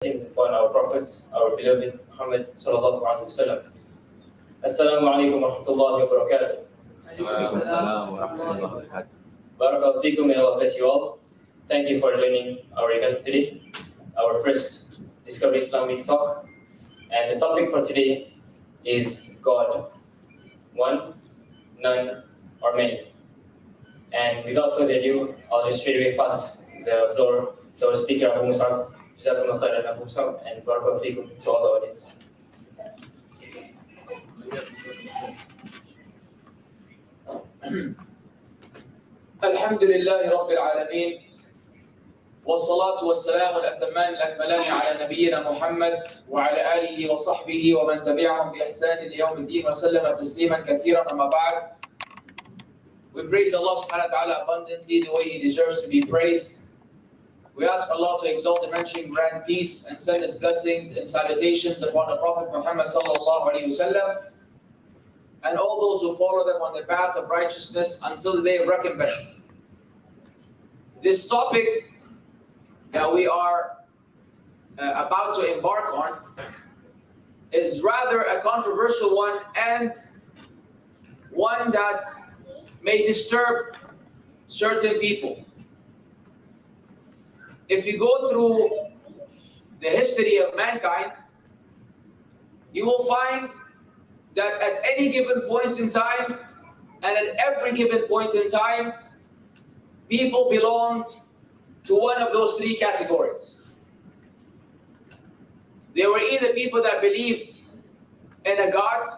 blessings upon our prophets, our beloved Muhammad sallallahu alaihi wasallam. Assalamu alaikum wa rahmatullahi wa barakatuh. Barakallahu feekum, may Allah bless you all. Thank you for joining our event today, our first Discovery Islam Week talk. And the topic for today is God, one, none, or many. And without further ado, I'll just straight away pass the floor to our speaker, Abu Mussab. Jazakumullah khairan, Abu Mussab, and barakallahu feekum to all the audience. الحمد لله رب العالمين والصلاة والسلام الأتمان الأكملان على نبينا محمد وعلى آله وصحبه ومن تبعهم بإحسان إلى يوم الدين وسلم تسليما كثيرا. أما بعد, we praise Allah subhanahu wa ta'ala abundantly the way He deserves to be praised. We ask Allah to exalt and mention grand peace and send His blessings and salutations upon the Prophet Muhammad sallallahu alaihi wasallam and all those who follow them on the path of righteousness until the day of recompense. This topic that we are about to embark on is rather a controversial one and one that may disturb certain people. If you go through the history of mankind, you will find that at any given point in time and at every given point in time, people belonged to one of those three categories. They were either people that believed in a God,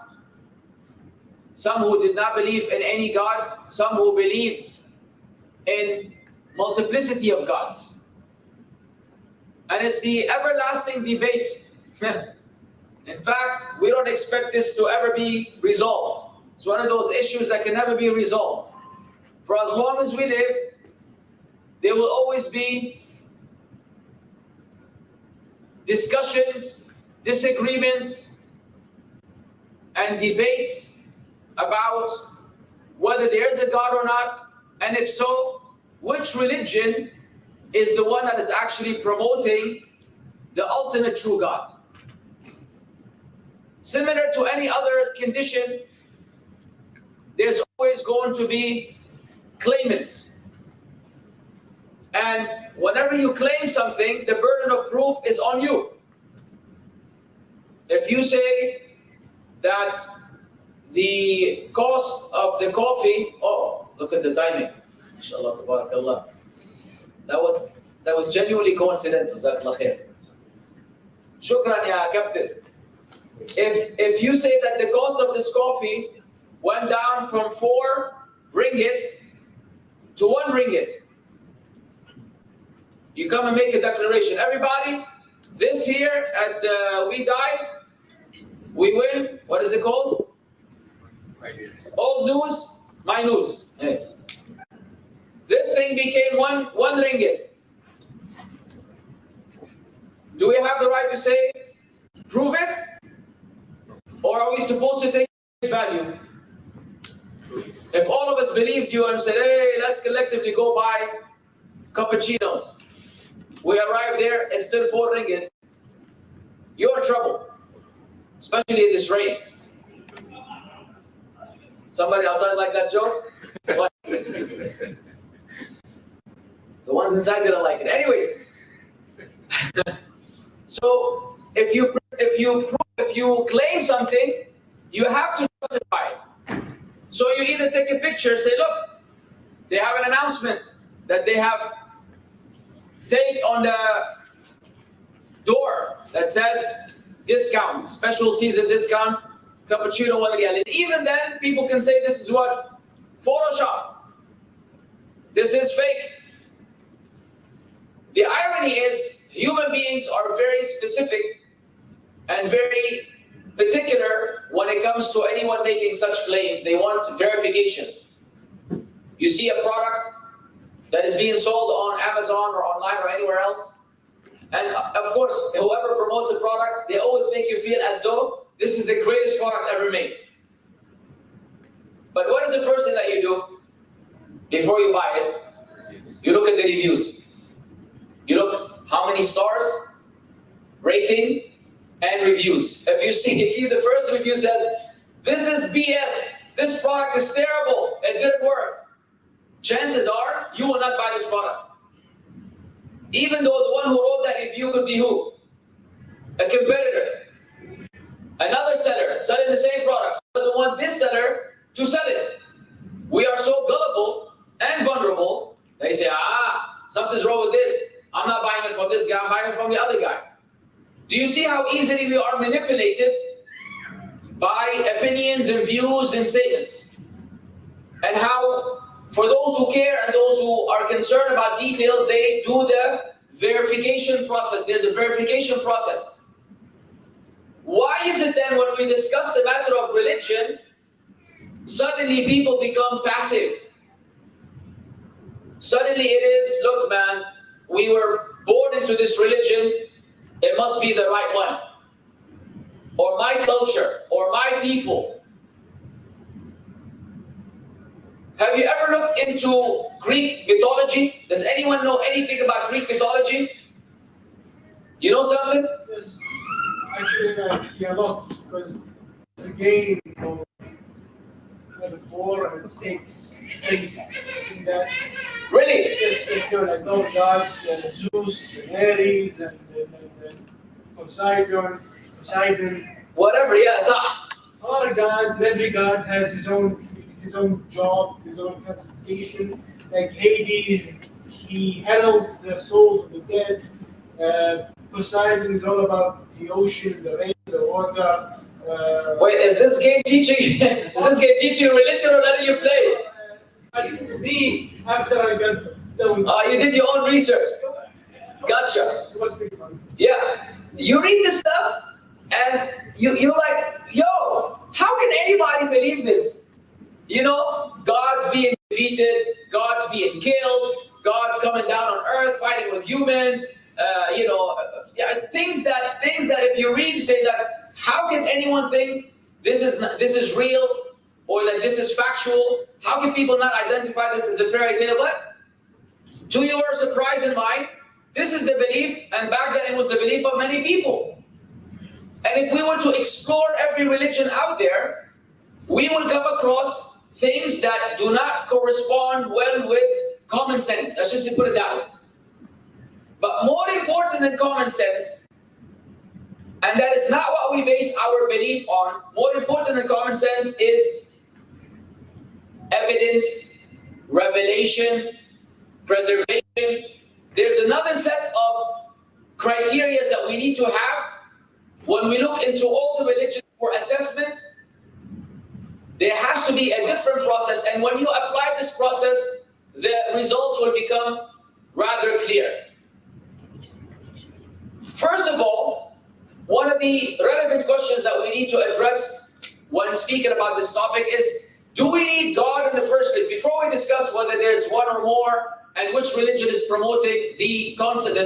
some who did not believe in any God, some who believed in multiplicity of gods. And it's the everlasting debate. In fact, we don't expect this to ever be resolved. It's one of those issues that can never be resolved. For as long as we live, there will always be discussions, disagreements, and debates about whether there is a God or not, and if so, which religion is the one that is actually promoting the ultimate true God. Similar to any other condition, there's always going to be claimants. And whenever you claim something, the burden of proof is on you. If you say that the cost of the coffee, oh, look at the timing. Inshallah, tabarakallah. That was genuinely coincidental. Jazakallah khair. Shukran ya Captain. If you say that the cost of this coffee went down from 4 ringgits to 1 ringgit, you come and make a declaration. Everybody, this year at We Die, We Win, what is it called? Old news, my news. Hey. This thing became one ringgit. Do we have the right to say, prove it? Or are we supposed to take its value? If all of us believed you and said, hey, let's collectively go buy cappuccinos. We arrive there, it's still 4 ringgits. You're in trouble. Especially in this rain. Somebody outside like that joke? What? The ones inside didn't like it. Anyways, so if you claim something, you have to justify it. So you either take a picture, say, look, they have an announcement that they have tape on the door that says discount, special season discount, cappuccino 1 real. And even then, people can say this is what? Photoshop. This is fake. The irony is, human beings are very specific and very particular when it comes to anyone making such claims. They want verification. You see a product that is being sold on Amazon or online or anywhere else, and of course, whoever promotes a product, they always make you feel as though this is the greatest product ever made. But what is the first thing that you do before you buy it? You look at the reviews. You look how many stars, rating and reviews. If the first review says, this is BS, this product is terrible, it didn't work, chances are you will not buy this product. Even though the one who wrote that review could be who? A competitor. Another seller selling the same product doesn't want this seller to sell it. We are so gullible and vulnerable that you say, something's wrong with this. I'm not buying it from this guy, I'm buying it from the other guy. Do you see how easily we are manipulated by opinions and views and statements? And how, for those who care and those who are concerned about details, they do the verification process. There's a verification process. Why is it then when we discuss the matter of religion, suddenly people become passive? Suddenly it is, look man, we were born into this religion, it must be the right one. Or my culture, or my people. Have you ever looked into Greek mythology? Does anyone know anything about Greek mythology? You know something? Yes. Actually, yeah, lots, because it's a game called Metaphor, and it takes place in that. Really? Yes, like all gods, Zeus, and Ares, and Poseidon. Whatever, yeah, A lot of gods, and every god has his own job, his own classification. Like Hades, he heralds the souls of the dead. Poseidon is all about the ocean, the rain, the water. Wait, is this game teaching you religion or letting you play? It's me after I got done. You did your own research. Gotcha. It was pretty fun. Yeah. You read this stuff and you're like, yo, how can anybody believe this? You know, God's being defeated, God's being killed, God's coming down on earth fighting with humans. Things that if you read, you say that how can anyone think this is real or that this is factual? How can people not identify this as a fairy tale? But to your surprise and mine, this is the belief, and back then it was the belief of many people. And if we were to explore every religion out there, we will come across things that do not correspond well with common sense. Let's just put it that way. But more important than common sense, and that is not what we base our belief on, more important than common sense is evidence, revelation, preservation. There's another set of criteria that we need to have when we look into all the religions for assessment. There has to be a different process, and when you apply this process, the results will become rather clear. First of all, one of the relevant questions that we need to address when speaking about this topic is, do we need God in the first place? Before we discuss whether there's one or more and which religion is promoting the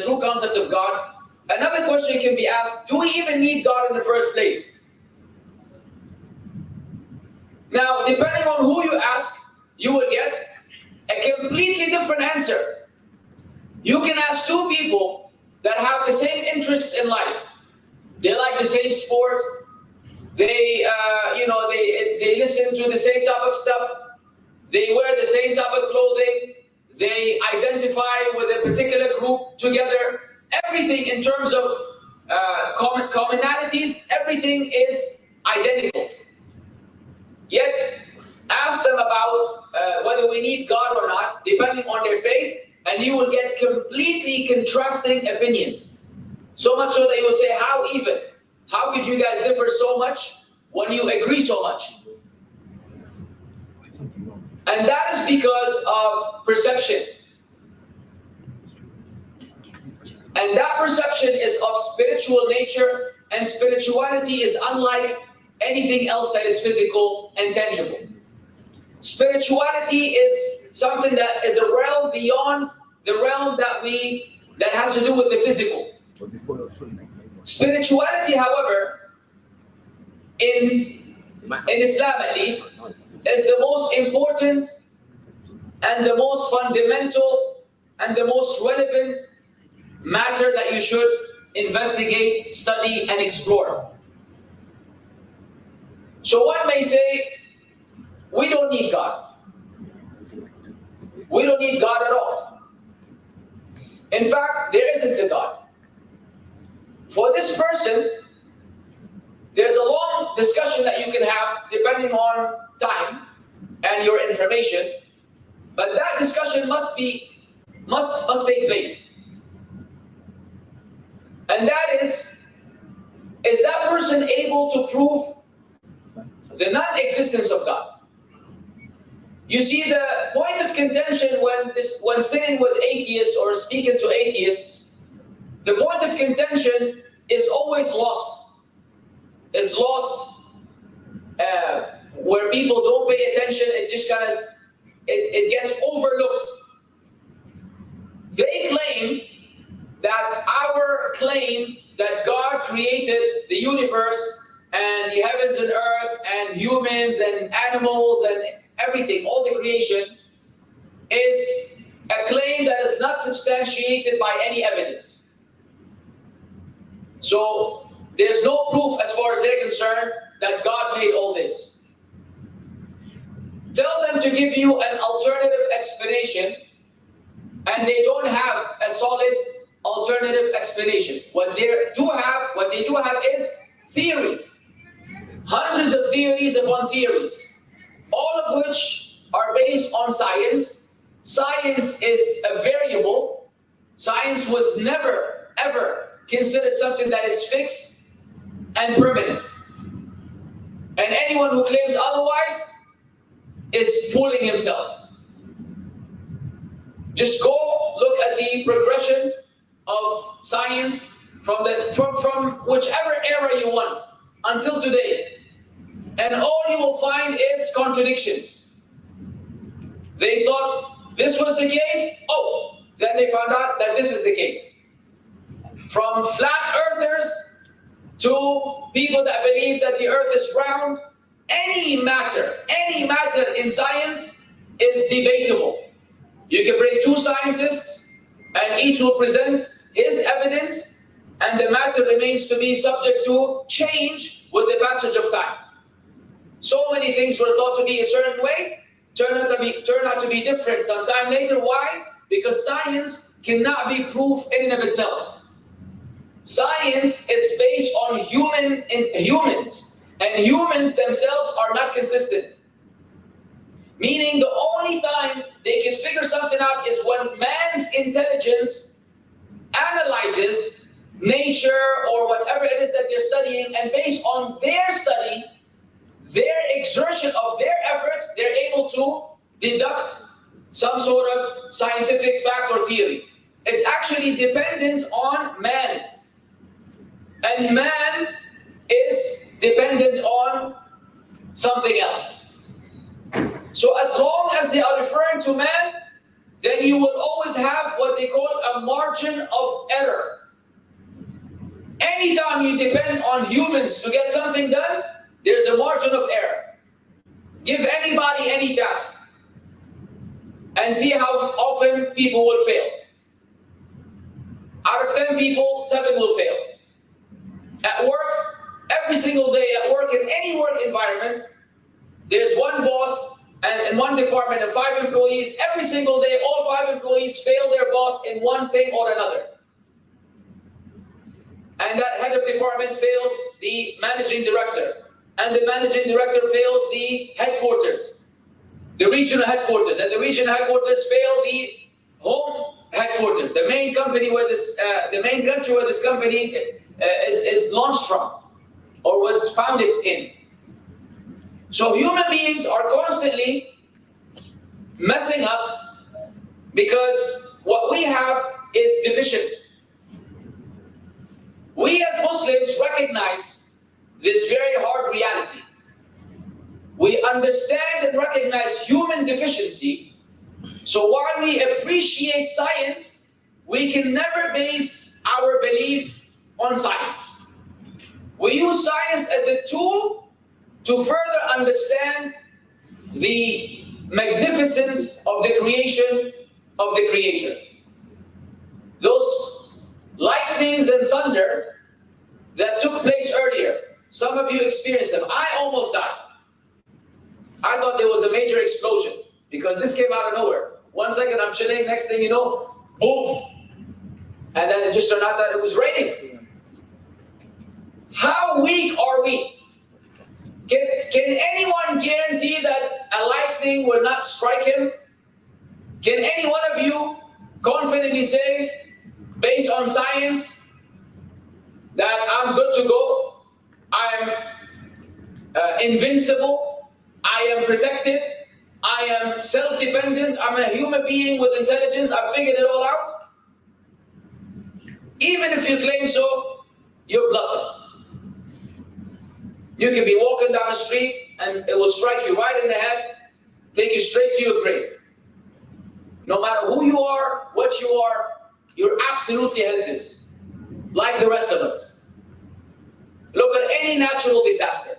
true concept of God, another question can be asked, do we even need God in the first place? Now, depending on who you ask, you will get a completely different answer. You can ask two people that have the same interests in life. They like the same sport. They listen to the same type of stuff. They wear the same type of clothing. They identify with a particular group together. Everything in terms of commonalities, everything is identical. Yet, ask them about whether we need God or not, depending on their faith, and you will get completely contrasting opinions. So much so that you will say, how even? How could you guys differ so much when you agree so much? And that is because of perception. And that perception is of spiritual nature, and spirituality is unlike anything else that is physical and tangible. Spirituality is something that is a realm beyond the realm that has to do with the physical. Spirituality, however, in Islam at least, is the most important and the most fundamental and the most relevant matter that you should investigate, study, and explore. So one may say, we don't need God. We don't need God at all. In fact, there isn't a God. For this person, there's a long discussion that you can have depending on time and your information, but that discussion must take place. And that is that person able to prove the non-existence of God? You see, the point of contention when sitting with atheists or speaking to atheists, the point of contention is always lost. It's lost where people don't pay attention. It just it gets overlooked. They claim that our claim that God created the universe and the heavens and earth and humans and animals and everything, all the creation, is a claim that is not substantiated by any evidence. So there's no proof as far as they're concerned that God made all this. Tell them to give you an alternative explanation, and they don't have a solid alternative explanation. What they do have is theories. Hundreds of theories upon theories, all of which are based on science. Science is a variable. Science was never, ever considered something that is fixed and permanent. And anyone who claims otherwise is fooling himself. Just go look at the progression of science from whichever era you want until today. And all you will find is contradictions. They thought this was the case, then they found out that this is the case. From flat earthers to people that believe that the earth is round, any matter in science is debatable. You can bring two scientists and each will present his evidence, and the matter remains to be subject to change with the passage of time. So many things were thought to be a certain way, turn out to be different sometime later. Why? Because science cannot be proof in and of itself. Science is based on humans, and humans themselves are not consistent. Meaning the only time they can figure something out is when man's intelligence analyzes nature or whatever it is that they're studying, and based on their study, their exertion of their efforts, they're able to deduct some sort of scientific fact or theory. It's actually dependent on man. And man is dependent on something else. So as long as they are referring to man, then you will always have what they call a margin of error. Anytime you depend on humans to get something done, there's a margin of error. Give anybody any task and see how often people will fail. Out of 10 people, 7 will fail. At work, every single day at work, in any work environment, there's one boss and in one department of 5 employees. Every single day, all 5 employees fail their boss in one thing or another. And that head of department fails the managing director. And the managing director fails the headquarters, the regional headquarters, and the regional headquarters fail the home headquarters, the main company where the main country where this company is launched from or was founded in. So human beings are constantly messing up because what we have is deficient. We as Muslims recognize this very hard reality. We understand and recognize human deficiency. So while we appreciate science, we can never base our belief on science. We use science as a tool to further understand the magnificence of the creation of the Creator. Those light lightnings and thunder that took place earlier. Some of you experienced them. I almost died. I thought there was a major explosion because this came out of nowhere. 1 second I'm chilling, next thing you know, poof. And then it just turned out that it was raining. How weak are we? Can anyone guarantee that a lightning will not strike him? Can any one of you confidently say, based on science, that I'm good to go, I'm invincible, I am protected, I am self-dependent, I'm a human being with intelligence, I've figured it all out? Even if you claim so, you're bluffing. You can be walking down the street and it will strike you right in the head, take you straight to your grave. No matter who you are, what you are, you're absolutely helpless, like the rest of us. Look at any natural disaster,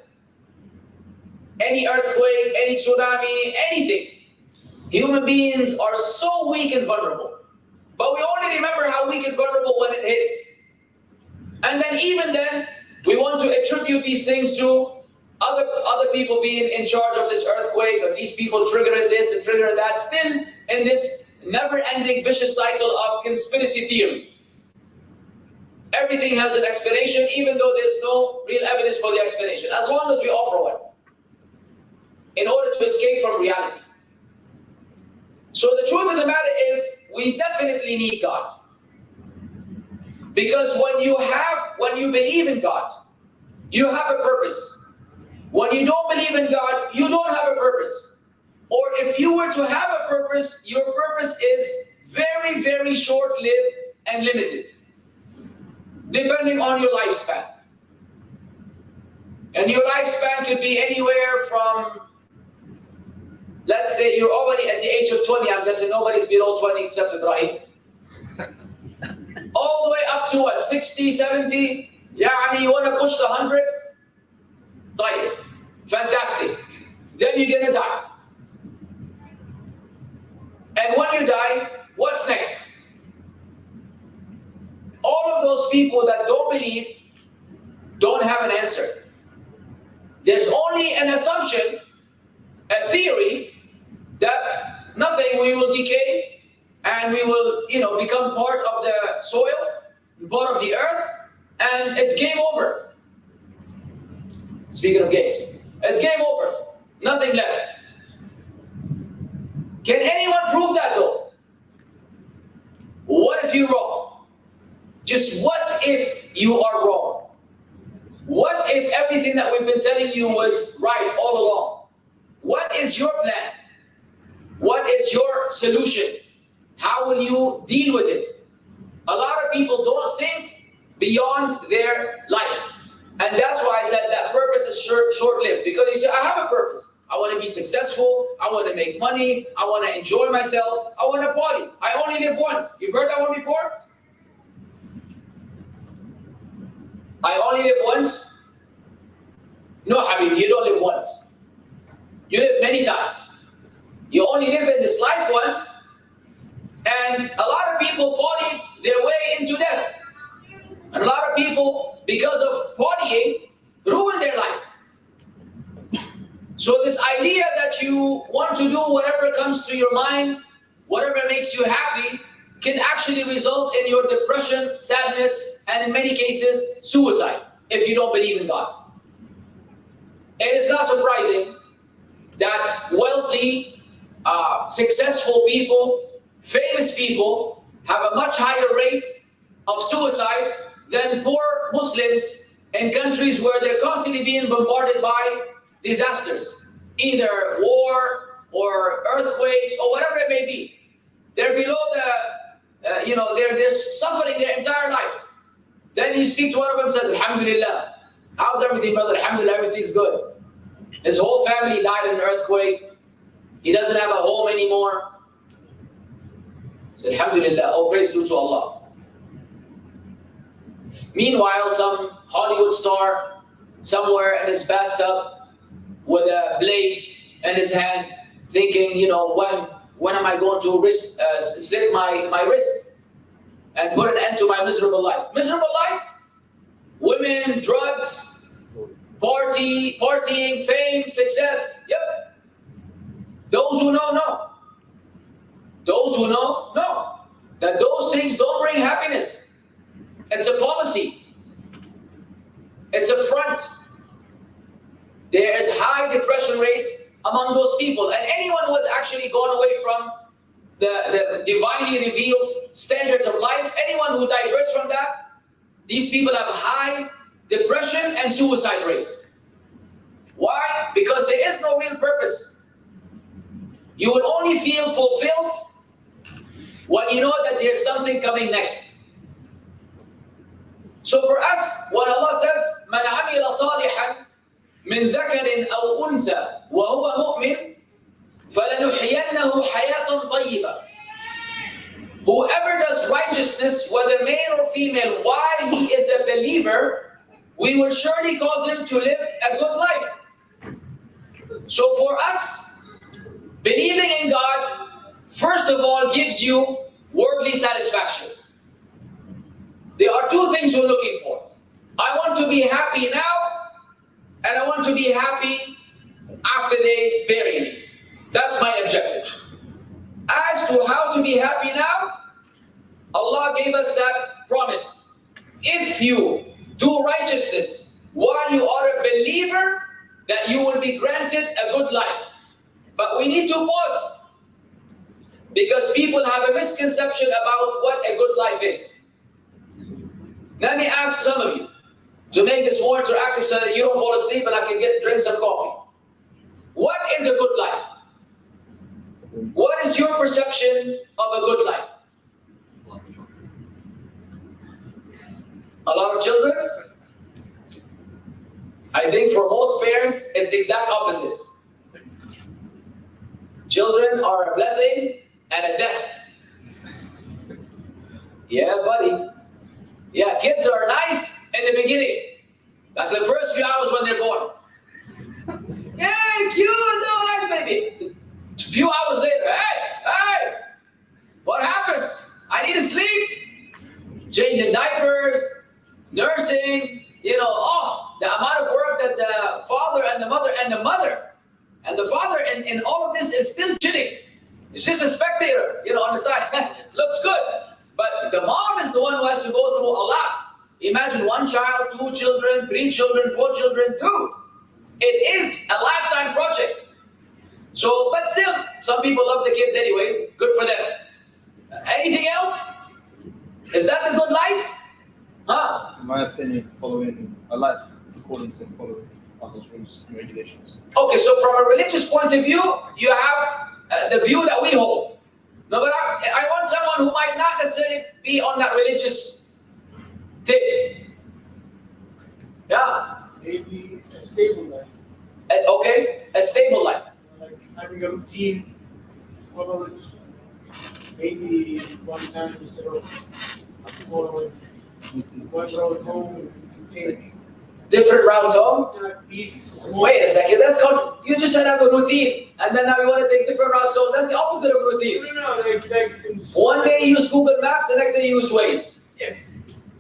any earthquake, any tsunami, anything. Human beings are so weak and vulnerable. But we only remember how weak and vulnerable when it hits. And then even then, we want to attribute these things to other people being in charge of this earthquake, or these people triggering this and triggering that, still in this never-ending vicious cycle of conspiracy theories. Everything has an explanation, even though there's no real evidence for the explanation, as long as we offer one, in order to escape from reality. So the truth of the matter is, we definitely need God. Because when you believe in God, you have a purpose. When you don't believe in God, you don't have a purpose. Or if you were to have a purpose, your purpose is very, very short-lived and limited, depending on your lifespan. And your lifespan could be anywhere from, let's say you're already at the age of 20, I'm guessing nobody's below 20 except Ibrahim. All the way up to what, 60, 70? Yeah, you want to push the 100? طيب, fantastic. Then you're going to die. And when you die, what's next? All of those people that don't believe don't have an answer. There's only an assumption, a theory, that nothing, we will decay and we will, become part of the soil, part of the earth, and it's game over. Speaking of games, it's game over. Nothing left. Can anyone prove that though? What if you're wrong? Just what if you are wrong? What if everything that we've been telling you was right all along? What is your plan? What is your solution? How will you deal with it? A lot of people don't think beyond their life. And that's why I said that purpose is short-lived. Because you say, I have a purpose. I want to be successful. I want to make money. I want to enjoy myself. I want to party. I only live once. You've heard that one before? I only live once? No, Habibi, you don't live once. You live many times. You only live in this life once. And a lot of people party their way into death. And a lot of people, because of partying, ruin their life. So this idea that you want to do whatever comes to your mind, whatever makes you happy, can actually result in your depression, sadness, and in many cases, suicide, if you don't believe in God. It is not surprising that wealthy, successful people, famous people, have a much higher rate of suicide than poor Muslims in countries where they're constantly being bombarded by disasters, either war or earthquakes or whatever it may be. They're below they're suffering their entire life. Then you speak to one of them, says, Alhamdulillah. How's everything, brother? Alhamdulillah, everything's good. His whole family died in an earthquake. He doesn't have a home anymore. So, Alhamdulillah, all praise due to Allah. Meanwhile, some Hollywood star somewhere in his bathtub with a blade in his hand, thinking, when am I going to slit my wrist? and put an end to my miserable life. Miserable life? Women, drugs, partying, fame, success. Yep. Those who know. Those who know that those things don't bring happiness. It's a fallacy. It's a front. There is high depression rates among those people. And anyone who has actually gone away from the divinely revealed standards of life, anyone who diverts from that, these people have high depression and suicide rate. Why? Because there is no real purpose. You will only feel fulfilled when you know that there's something coming next. So for us, when Allah says, "Man amila salihan min dhakarin aw untha wa huwa mu'min, falanuhyiyannahu hayatan tayyibah." Whoever does righteousness, whether male or female, while he is a believer, we will surely cause him to live a good life. So for us, believing in God, first of all, gives you worldly satisfaction. There are two things we're looking for. I want to be happy now, and I want to be happy after they bury me. That's my objective. As to how to be happy now, Allah gave us that promise. If you do righteousness while you are a believer, that you will be granted a good life. But we need to pause, because people have a misconception about what a good life is. Let me ask some of you, to make this more interactive so that you don't fall asleep and I can drink some coffee. What is a good life? What is your perception of a good life? A lot of children? I think for most parents, it's the exact opposite. Children are a blessing and a test. Yeah, buddy. Yeah, kids are nice in the beginning. Like the first few hours when they're born. Yeah, cute, no, nice baby. A few hours later, hey, what happened? I need to sleep. Changing diapers, nursing, the amount of work that the father and the mother and the father in all of this is still chilling. It's just a spectator, on the side. Looks good. But the mom is the one who has to go through a lot. Imagine 1 child, 2 children, 3 children, 4 children. Dude, it is a lifetime project. So, but still, some people love the kids anyways. Good for them. Anything else? Is that the good life? Huh? In my opinion, following a life according to following Allah's rules and regulations. Okay, so from a religious point of view, you have the view that we hold. No, but I want someone who might not necessarily be on that religious tip. Yeah. Maybe a stable life. Okay, a stable life. Like having a routine, followed maybe one time instead of following one road home, take Different routes home? these Wait a second, that's called, you just said have a routine, and then now you want to take different routes home. That's the opposite of routine. No, like One day you use Google Maps, the next day you use Waze. Yeah.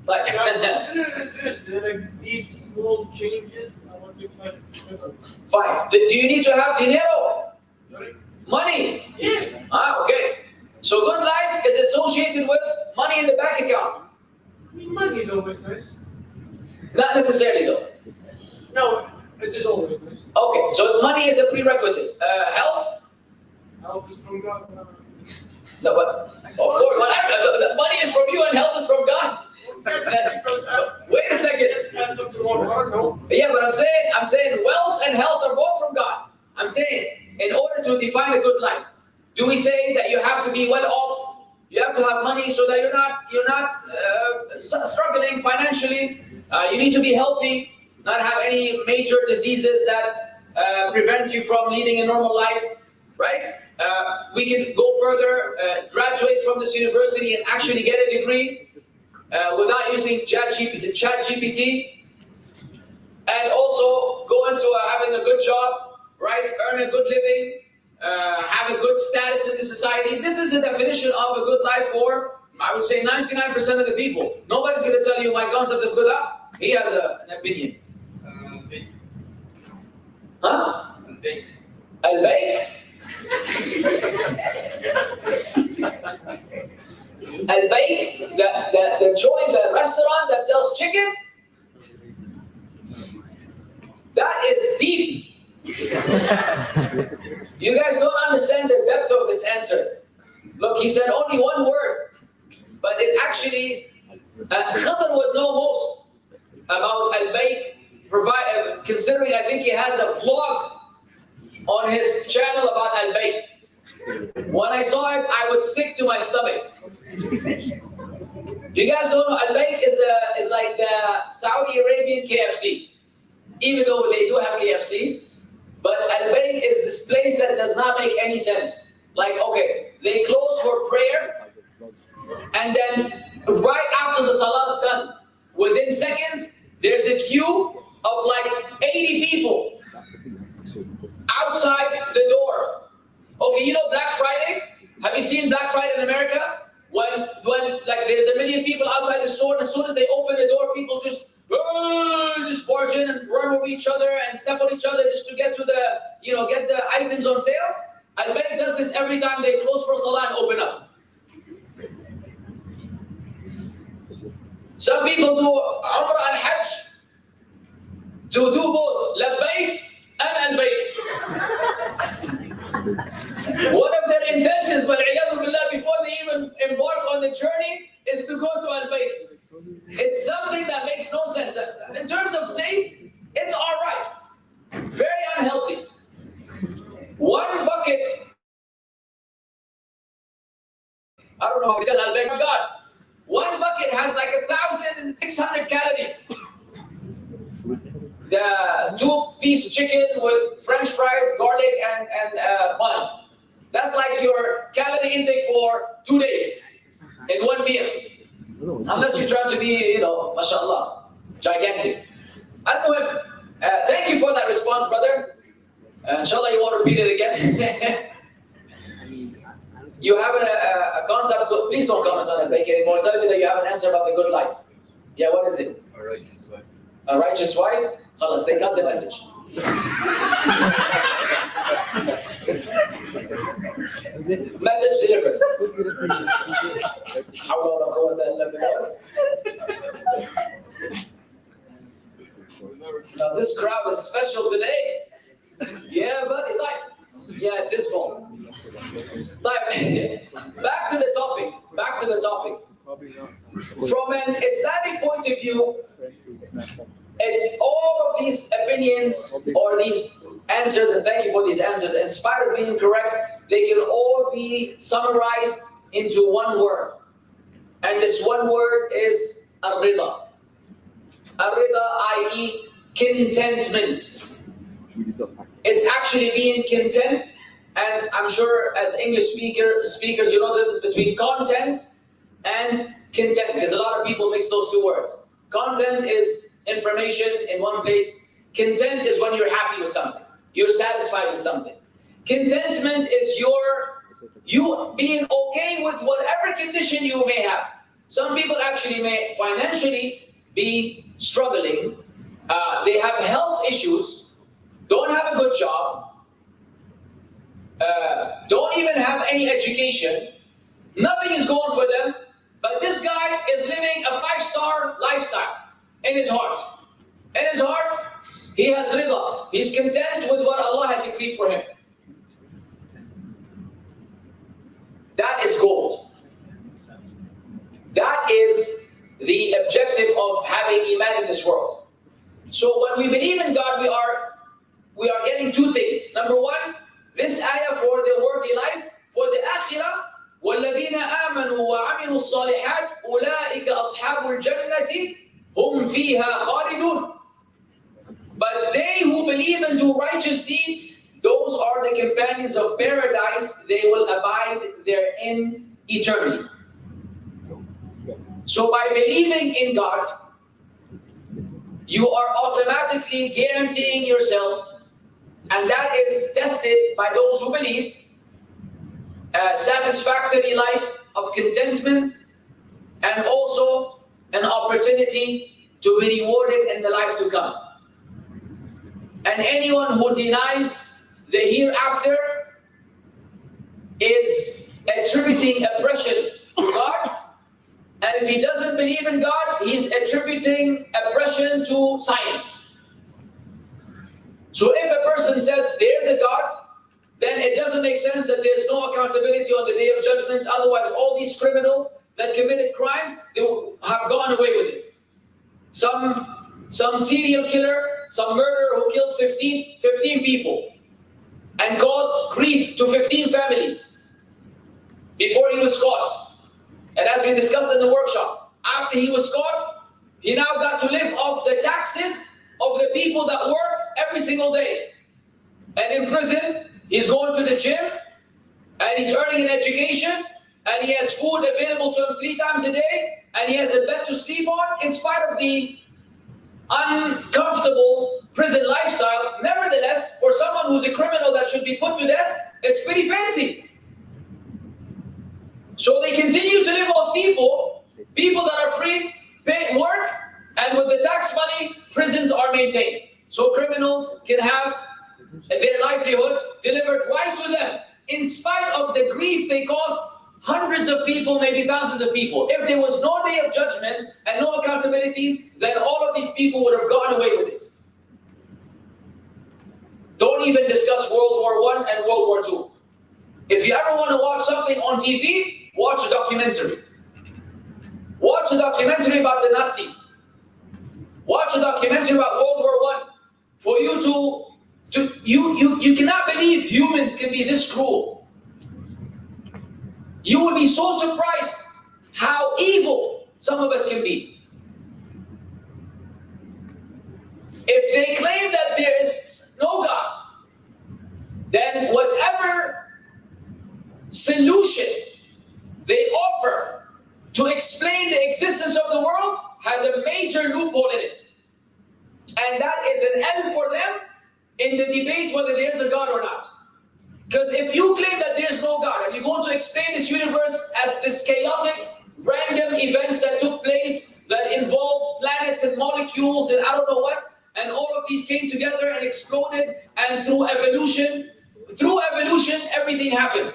Like, it's just like these small changes. I want to like fine. Do you need to have dinero? sorry? Money? Yeah. Okay. So good life is associated with money in the bank account. I mean, money is always nice. Not necessarily though. No, it is always nice. Okay, so money is a prerequisite. Health? Health is from God. No, but of course, whatever. Money is from you and health is from God. Wait a second. That's something more hard, no? Yeah, but I'm saying wealth and health are both from God. I'm saying in order to define a good life, do we say that you have to be well off? You have to have money so that you're not struggling financially. You need to be healthy, not have any major diseases that prevent you from leading a normal life, right? We can go further, graduate from this university and actually get a degree without using ChatGPT, and also go into having a good job, right? Earn a good living, have a good status in the society. This is the definition of a good life for I would say 99% of the people. Nobody's going to tell you my concept of good. He has an opinion. Huh? Al-Bayk? Al-Bayt, the joint, the restaurant that sells chicken? That is deep. You guys don't understand the depth of this answer. Look, he said only one word, but it actually, Khadr would know most about Al-Bayt, considering I think he has a vlog on his channel about Al-Bayt. When I saw it, I was sick to my stomach. You guys don't know, Al-Bayt is like the Saudi Arabian KFC. Even though they do have KFC, but Al-Bayt is this place that does not make any sense. Like, okay, they close for prayer, and then right after the salah's done, within seconds, there's a queue of like 80 people outside the door. Okay, you know Black Friday? Have you seen Black Friday in America? When like there's a million people outside the store, and as soon as they open the door, people just barge in and run over each other and step on each other just to get to the, get the items on sale. Al-Bayt does this every time they close for salah and open up. Some people do Umrah and Hajj to do both Labbayk and Al-Bayt. One of their intentions, before they even embark on the journey, is to go to Al-Bayt. It's something that makes no sense. In terms of taste, it's all right. Very unhealthy. One bucket, I don't know, because Al-Bayt, my God, one bucket has like 1,600 calories. The 2-piece chicken with French fries, garlic, and bun. That's like your calorie intake for 2 days in one meal. Unless you're trying to be, mashallah, gigantic. Thank you for that response, brother. Inshallah, you won't repeat it again. You have a concept, please don't comment on Al-Bayt anymore. Tell me that you have an answer about the good life. Yeah, what is it? A righteous wife. A righteous wife? Khalas, they got the message. Message delivered. Now this crowd is special today. Yeah, buddy, yeah, it's his fault. Back to the topic. From an Islamic point of view, it's all of these opinions or these answers, and thank you for these answers. In spite of being correct, they can all be summarized into one word. And this one word is ar-rida. Ar-rida, i.e. contentment. It's actually being content, and I'm sure as English speakers, you know the difference between content and content, because a lot of people mix those two words. Content is information in one place. Content is when you're happy with something. You're satisfied with something. Contentment is you being okay with whatever condition you may have. Some people actually may financially be struggling. They have health issues, don't have a good job, don't even have any education. Nothing is going for them, but this guy is living a 5-star lifestyle in his heart. In his heart, he has rida. He's content with what Allah had decreed for him. That is gold. That is the objective of having iman in this world. So when we believe in God, we are getting two things. Number one, this ayah for the worldly life, for the akhirah, وَالَّذِينَ آمَنُوا وَعَمِلُوا الصَّالِحَاتِ أُولَٰئِكَ أَصْحَابُ الْجَنَّةِ هُمْ فِيهَا خَالِدُونَ. But they who believe and do righteous deeds, those are the companions of paradise. They will abide therein eternally. So by believing in God, you are automatically guaranteeing yourself, and that is tested by those who believe, a satisfactory life of contentment and also an opportunity to be rewarded in the life to come. And anyone who denies the hereafter is attributing oppression to God. And if he doesn't believe in God, he's attributing oppression to science. So if a person says there's a God, then it doesn't make sense that there's no accountability on the day of judgment. Otherwise, all these criminals that committed crimes, they have gone away with it. Some serial killer, some murderer who killed 15 people and caused grief to 15 families before he was caught. And as we discussed in the workshop, after he was caught, he now got to live off the taxes of the people that work every single day. And in prison, he's going to the gym, and he's earning an education, and he has food available to him 3 times a day, and he has a bed to sleep on, in spite of the uncomfortable prison lifestyle. Nevertheless, for someone who's a criminal that should be put to death, it's pretty fancy. So they continue to live off people that are free, pay work, and with the tax money, prisons are maintained. So criminals can have their livelihood delivered right to them, in spite of the grief they caused hundreds of people, maybe thousands of people. If there was no day of judgment and no accountability, then all of these people would have gone away with it. Don't even discuss World War I and World War II. If you ever want to watch something on TV, watch a documentary. Watch a documentary about the Nazis. Watch a documentary about World War I. For you you cannot believe humans can be this cruel. You would be so surprised how evil some of us can be. If they claim that there is no God, then whatever solution they offer to explain the existence of the world has a major loophole in it. And that is an L for them in the debate whether there's a God or not. Because if you claim that there's no God and you're going to explain this universe as this chaotic, random events that took place that involved planets and molecules and I don't know what, and all of these came together and exploded, and through evolution, everything happened.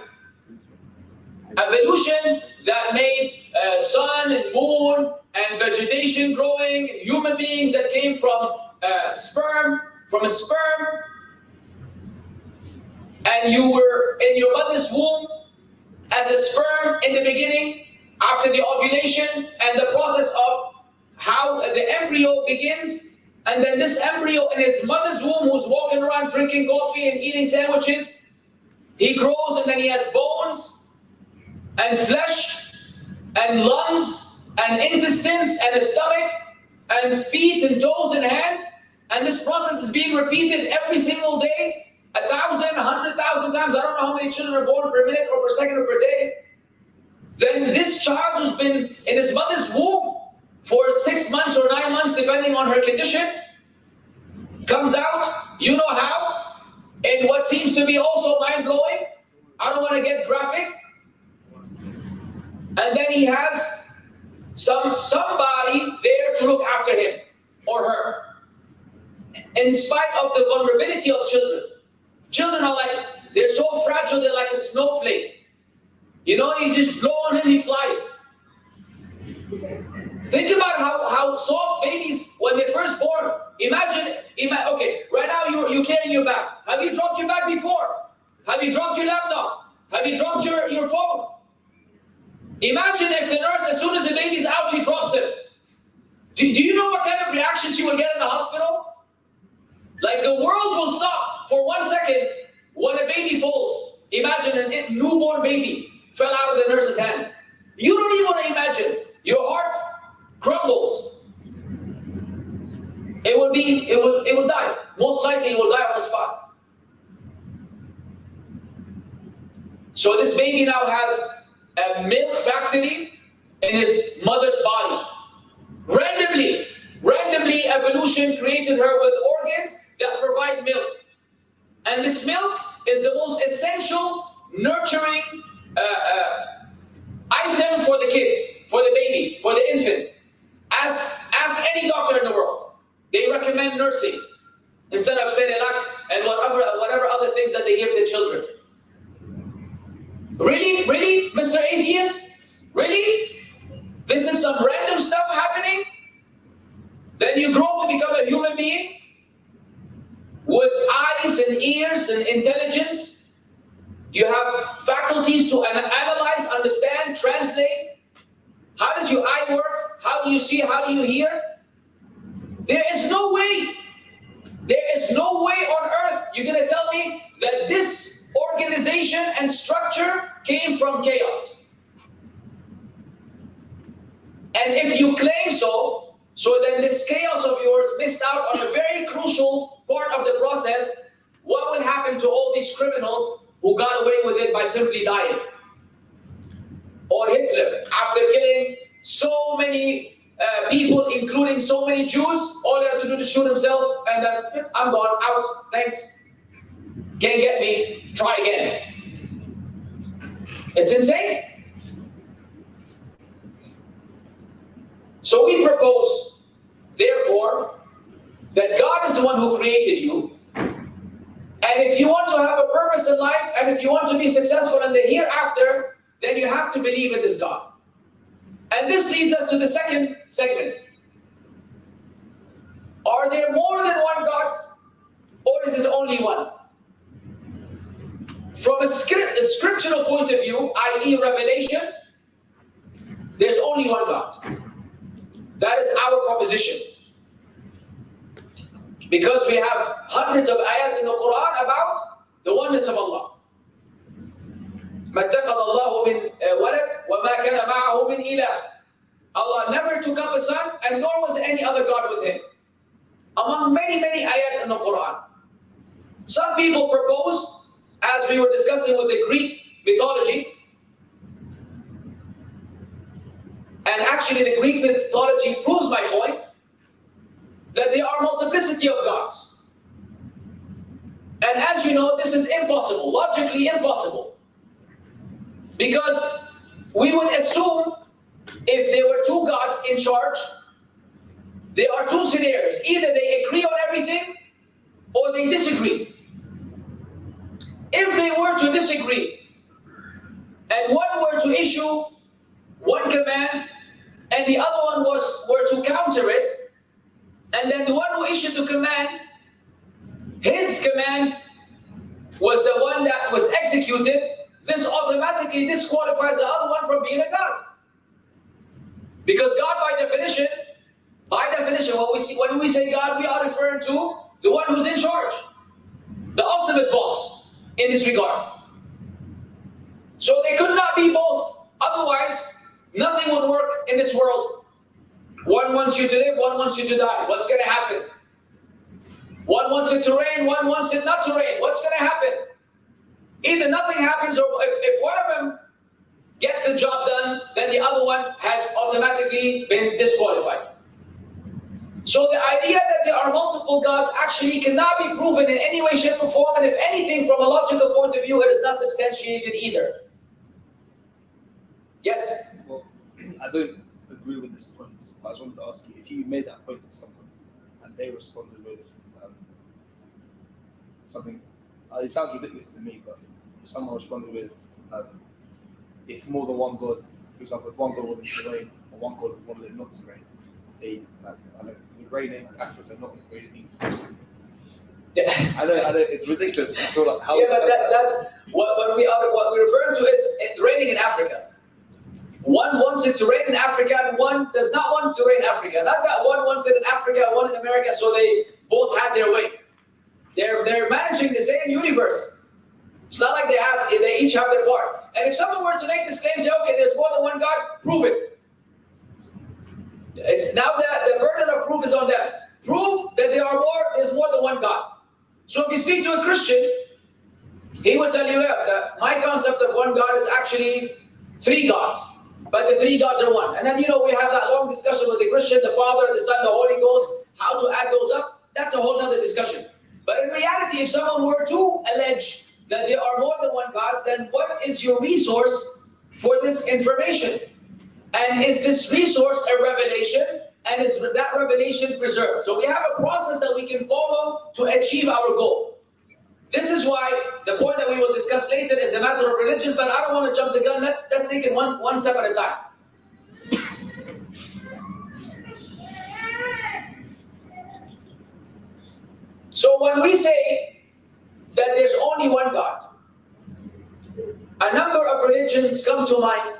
Evolution that made sun and moon and vegetation growing, and human beings that came from a sperm, and you were in your mother's womb as a sperm in the beginning, after the ovulation and the process of how the embryo begins, and then this embryo in his mother's womb who's walking around drinking coffee and eating sandwiches, he grows and then he has bones and flesh and lungs and intestines and a stomach and feet and toes and hands, and this process is being repeated every single day, 1,000, 100,000 times. I don't know how many children are born per minute or per second or per day. Then this child who's been in his mother's womb for 6 months or 9 months, depending on her condition, comes out, you know how, in what seems to be also mind-blowing. I don't want to get graphic. And then he has somebody there to look after him or her. In spite of the vulnerability of children. Children are like, they're so fragile, they're like a snowflake. You know, you just blow on him, he flies. Think about how soft babies, when they're first born, imagine, okay, right now you're carrying your bag. Have you dropped your bag before? Have you dropped your laptop? Have you dropped your phone? Imagine if the nurse, as soon as the baby's out, she drops it. Do you know what kind of reaction she will get in the hospital? Like the world will stop for 1 second when a baby falls. Imagine a newborn baby fell out of the nurse's hand. You don't even want to imagine. Your heart crumbles. It will die. Most likely it will die on the spot. So this baby now has a milk factory in his mother's body. Randomly evolution created her with organs that provide milk. And this milk is the most essential nurturing item for the kid, for the baby, for the infant. Ask any doctor in the world. They recommend nursing instead of Cerelac and whatever other things that they give the children. Really? Really, Mr. Atheist? Really? This is some random stuff happening? Then you grow up to become a human being with eyes and ears and intelligence. You have faculties to analyze, understand, translate. How does your eye work? How do you see? How do you hear? There is no way. There is no way on earth you're going to tell me that this organization and structure came from chaos. And if you claim so then this chaos of yours missed out on a very crucial part of the process. What will happen to all these criminals who got away with it by simply dying? Or Hitler, after killing so many people, including so many Jews, all he had to do is shoot himself and then, I'm gone, out, thanks. Can't get me, try again. It's insane. So we propose, therefore, that God is the one who created you. And if you want to have a purpose in life, and if you want to be successful in the hereafter, then you have to believe in this God. And this leads us to the second segment. Are there more than one God, or is it only one? From a scriptural point of view, i.e. revelation, there's only one God. That is our proposition. Because we have hundreds of ayat in the Quran about the oneness of Allah. مَا اتَّخَذَ اللَّهُ مِنْ وَلَدٍ وَمَا كَانَ مَعَهُ مِنْ إِلَهٍ. Allah never took up a son, and nor was there any other God with him. Among many, many ayat in the Quran. Some people propose, as we were discussing with the Greek mythology, and actually the Greek mythology proves my point, that there are multiplicity of gods. And as you know, this is impossible, logically impossible. Because we would assume if there were two gods in charge, there are two scenarios. Either they agree on everything or they disagree. If they were to disagree and one were to issue one command and the other one were to counter it, and then the one who issued the command, his command was the one that was executed, this automatically disqualifies the other one from being a God. Because God, by definition, when we say God, we are referring to the one who's in charge, the ultimate boss in this regard. So they could not be both. Otherwise, nothing would work in this world. One wants you to live, one wants you to die. What's going to happen? One wants it to rain, one wants it not to rain. What's going to happen? Either nothing happens, or if one of them gets the job done, then the other one has automatically been disqualified. So the idea that there are multiple gods actually cannot be proven in any way, shape, or form, and if anything, from a logical point of view, it is not substantiated either. Yes? Well, I don't agree with this point, but I just wanted to ask you, if you made that point to someone and they responded with something, it sounds ridiculous to me, but if someone responded with, if more than one God, for example, if one God wanted to rain, or one God wanted it not to rain, they, would rain in Africa, not raining in Yeah. I know, it's ridiculous, but I feel like how... Yeah, but that's what we're referring to is raining in Africa. One wants it to rain in Africa, and one does not want it to rain in Africa. Not that one wants it in Africa, one in America, so they both had their way. They're managing the same universe. It's not like they each have their part. And if someone were to make this claim, say, okay, there's more than one God, prove it. It's now that the burden of proof is on them. Prove that there's more than one God. So if you speak to a Christian, he will tell you that my concept of one God is actually three gods. But the three gods are one. And then, we have that long discussion with the Christian, the Father, the Son, the Holy Ghost, how to add those up. That's a whole other discussion. But in reality, if someone were to allege that there are more than one God, then what is your resource for this information? And is this resource a revelation? And is that revelation preserved? So we have a process that we can follow to achieve our goal. This is why the point that we will discuss later is a matter of religions, but I don't want to jump the gun. Let's take it one step at a time. So when we say that there's only one God, a number of religions come to mind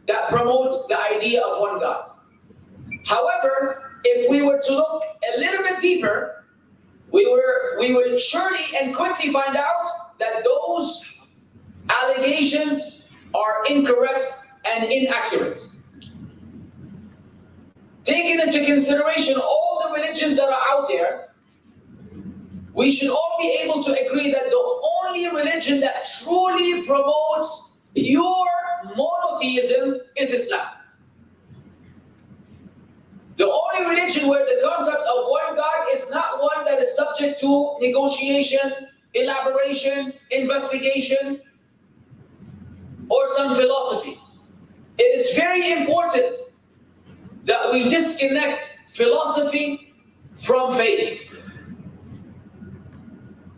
that promote the idea of one God. However, if we were to look a little bit deeper, we will surely and quickly find out that those allegations are incorrect and inaccurate. Taking into consideration all the religions that are out there, we should all be able to agree that the only religion that truly promotes pure monotheism is Islam. The only religion where the concept of one God is not one that is subject to negotiation, elaboration, investigation, or some philosophy. It is very important that we disconnect philosophy from faith.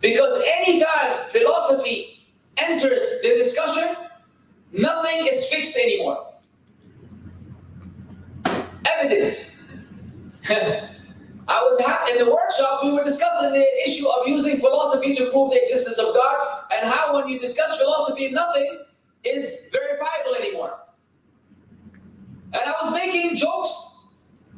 Because anytime philosophy enters the discussion, nothing is fixed anymore. Evidence. I was in the workshop, we were discussing the issue of using philosophy to prove the existence of God, and how when you discuss philosophy, nothing is verifiable anymore. And I was making jokes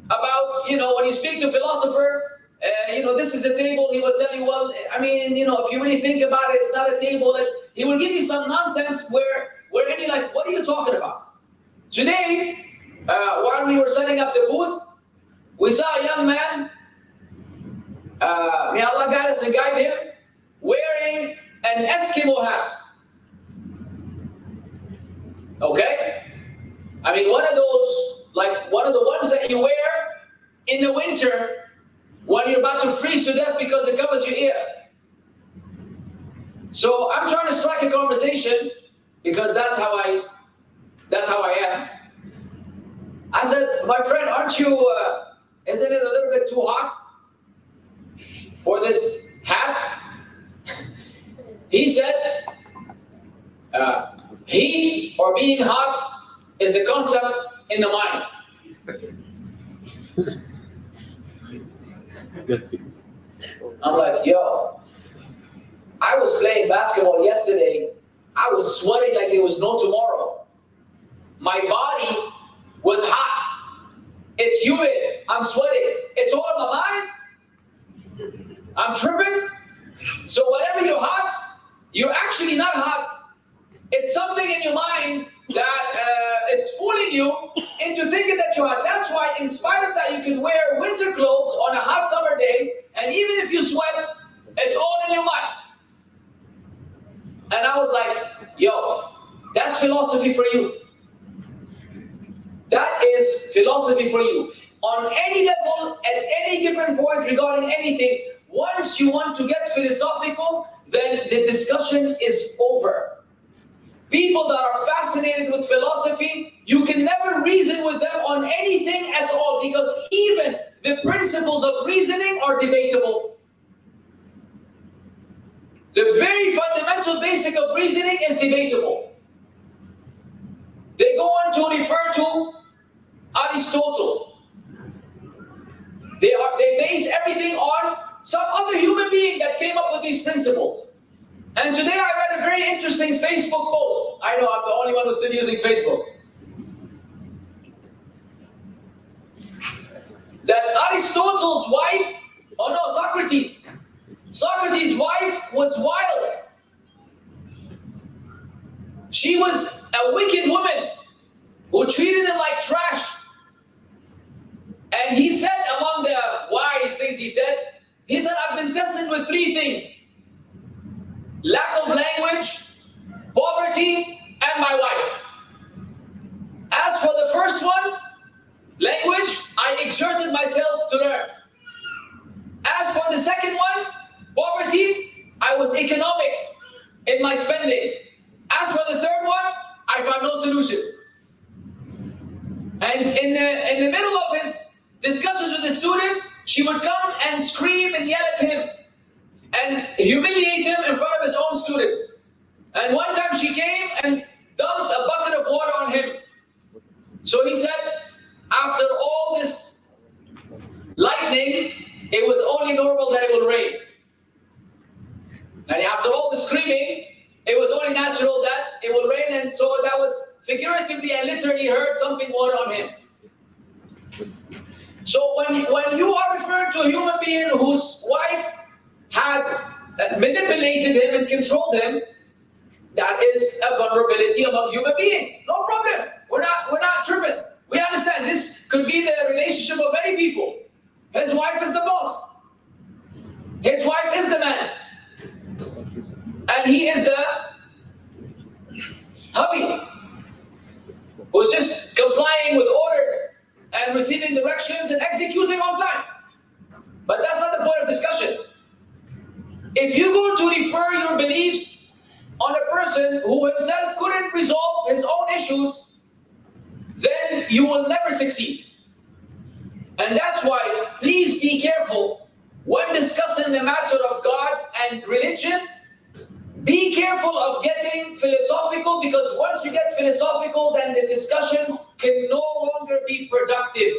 about, when you speak to a philosopher, this is a table, he will tell you, well, if you really think about it, it's not a table. He will give you some nonsense where you're like, what are you talking about? Today, while we were setting up the booth, we saw a young man, may Allah guide us and guide him, wearing an Eskimo hat. Okay? One of those, one of the ones that you wear in the winter when you're about to freeze to death because it covers your ear. So I'm trying to strike a conversation because that's how I am. I said, my friend, aren't you, isn't it a little bit too hot for this hat? He said, heat or being hot is a concept in the mind. I'm like, yo, I was playing basketball yesterday. I was sweating like there was no tomorrow. My body was hot. It's humid. I'm sweating. It's all in my mind. I'm tripping. So whenever you're hot, you're actually not hot. It's something in your mind that is fooling you into thinking that you're hot. That's why, in spite of that, you can wear winter clothes on a hot summer day, and even if you sweat, it's all in your mind. And I was like, yo, that's philosophy for you. That is philosophy for you. On any level, at any given point regarding anything, once you want to get philosophical, then the discussion is over. People that are fascinated with philosophy, you can never reason with them on anything at all, because even the principles of reasoning are debatable. The very fundamental basic of reasoning is debatable. They go on to refer to Aristotle. They base everything on some other human being that came up with these principles. And today I read a very interesting Facebook post. I know I'm the only one who's still using Facebook. That Aristotle's wife, Socrates' wife was wild. She was a wicked woman who treated him like trash. And he said, among the wise things he said, I've been tested with 3 things. Lack of language, poverty, and my wife. As for the first one, language, I exerted myself to learn. As for the second one, poverty, I was economic in my spending. As for the third one, I I found no solution. And in the middle of his discussions with the students, she would come and scream and yell at him and humiliate him in front of his own students. And one time she came and dumped a bucket of water on him. So he said, after all this lightning, it was only normal that it will rain. And after all the screaming, it was only natural that it will rain. And so that was figuratively and literally her dumping water on him. So when you are referring to a human being whose wife had manipulated him and controlled him, that is a vulnerability among human beings. No problem. We're not tripping. We understand this could be the relationship of many people. His wife is the boss. His wife is the man. And he is the hubby, who's just complying with orders and receiving directions and executing on time. But that's not the point of discussion. If you go to refer your beliefs on a person who himself couldn't resolve his own issues, then you will never succeed. And that's why, please be careful when discussing the matter of God and religion. Be careful of getting philosophical, because once you get philosophical, then the discussion can no longer be productive.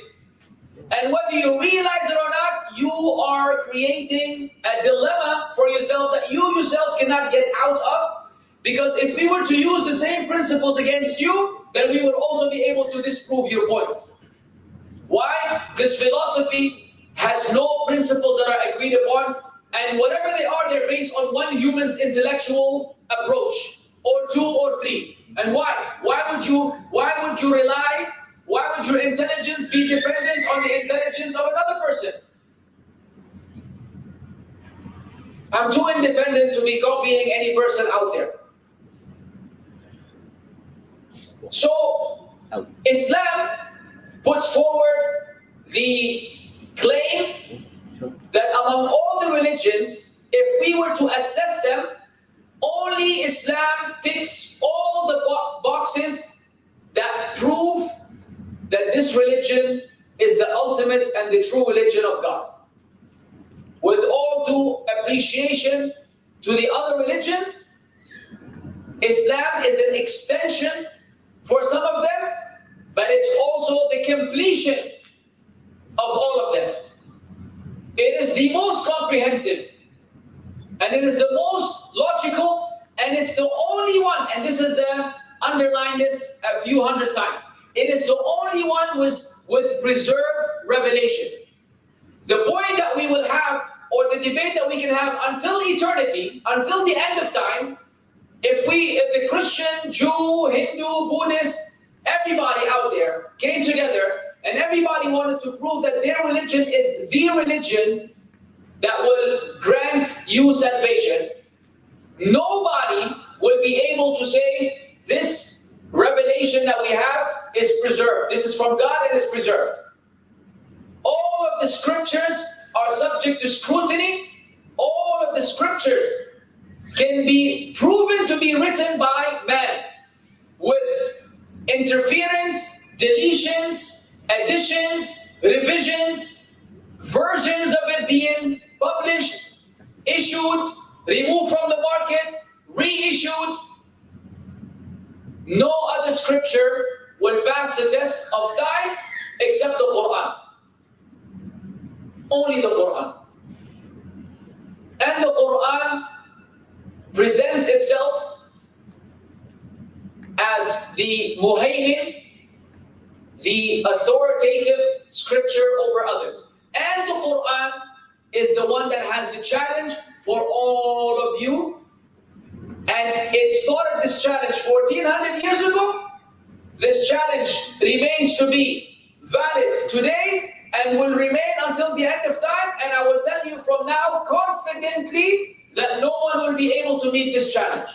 And whether you realize it or not, you are creating a dilemma for yourself that you yourself cannot get out of. Because if we were to use the same principles against you, then we will also be able to disprove your points. Why? Because philosophy has no principles that are agreed upon, and whatever they are, they're based on one human's intellectual approach, or two or three. And why? Why would you rely? Why would your intelligence be dependent on the intelligence of another person? I'm too independent to be copying any person out there. So, Islam puts forward the claim that among all the religions, if we were to assess them, only Islam ticks all the boxes that prove that this religion is the ultimate and the true religion of God. With all due appreciation to the other religions, Islam is an extension for some of them, but it's also the completion of all of them. It is the most comprehensive, and it is the most logical, and it's the only one, and this is the underline this a few hundred times. It is the only one with preserved revelation. The point that we will have, or the debate that we can have until eternity, until the end of time, if the Christian, Jew, Hindu, Buddhist, everybody out there came together and everybody wanted to prove that their religion is the religion that will grant you salvation, nobody will be able to say this revelation that we have is preserved. This is from God and is preserved. All of the scriptures are subject to scrutiny. All of the scriptures can be proven to be written by man with interference, deletions, additions, revisions, versions of it being published, issued, removed from the market, reissued. No other scripture will pass the test of time except the Quran. Only the Quran. And the Quran presents itself as the muhaymin, the authoritative scripture over others. And the Quran is the one that has the challenge for all of you. And it started this challenge 1400 years ago. This challenge remains to be valid today and will remain until the end of time. And I will tell you from now confidently that no one will be able to meet this challenge.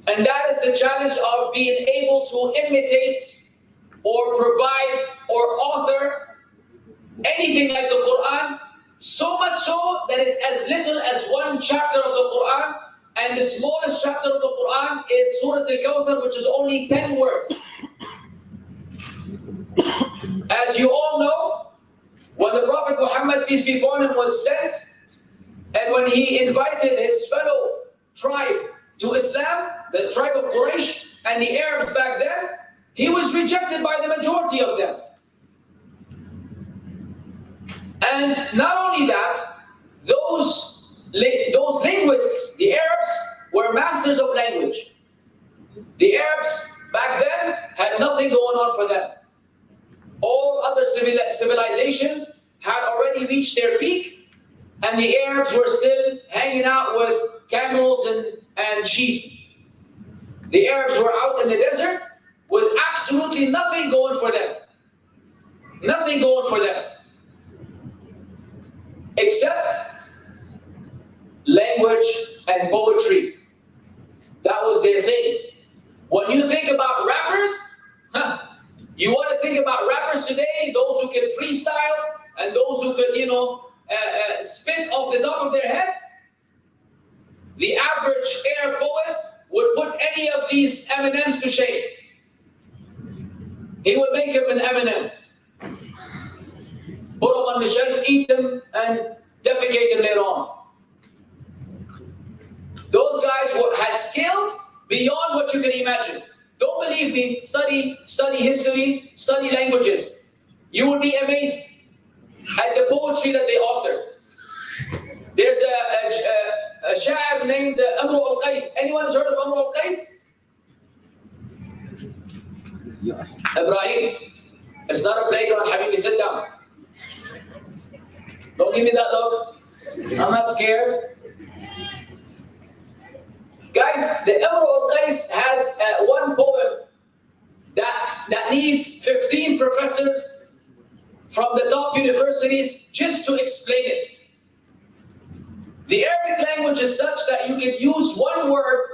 And that is the challenge of being able to imitate or provide or author anything like the Quran, so much so that it's as little as one chapter of the Quran, and the smallest chapter of the Quran is Surah Al-Kawthar, which is only 10 words. As you all know, when the Prophet Muhammad, peace be upon him, was sent, and when he invited his fellow tribe to Islam, the tribe of Quraysh and the Arabs back then, he was rejected by the majority of them. And not only that, those linguists, the Arabs, were masters of language. The Arabs back then had nothing going on for them. All other civilizations had already reached their peak, and the Arabs were still hanging out with camels and sheep. The Arabs were out in the desert with absolutely nothing going for them. Nothing going for them. Except language and poetry. That was their thing. When you think about rappers, you want to think about rappers today, those who can freestyle and those who can, spit off the top of their head. The average air poet would put any of these Eminems to shame. He would make him an Eminem. Put them on the shelf, eat them, and defecate them later on. Those guys had skills beyond what you can imagine. Don't believe me, study history, study languages. You will be amazed at the poetry that they author. There's a sha'ir named Amr al-Qais. Anyone has heard of Amr al-Qais? Ibrahim. It's not a playground, Habibi, sit down. Don't give me that look. I'm not scared. Guys, the Amr al-Qais has one poem that needs 15 professors from the top universities just to explain it. The Arabic language is such that you can use one word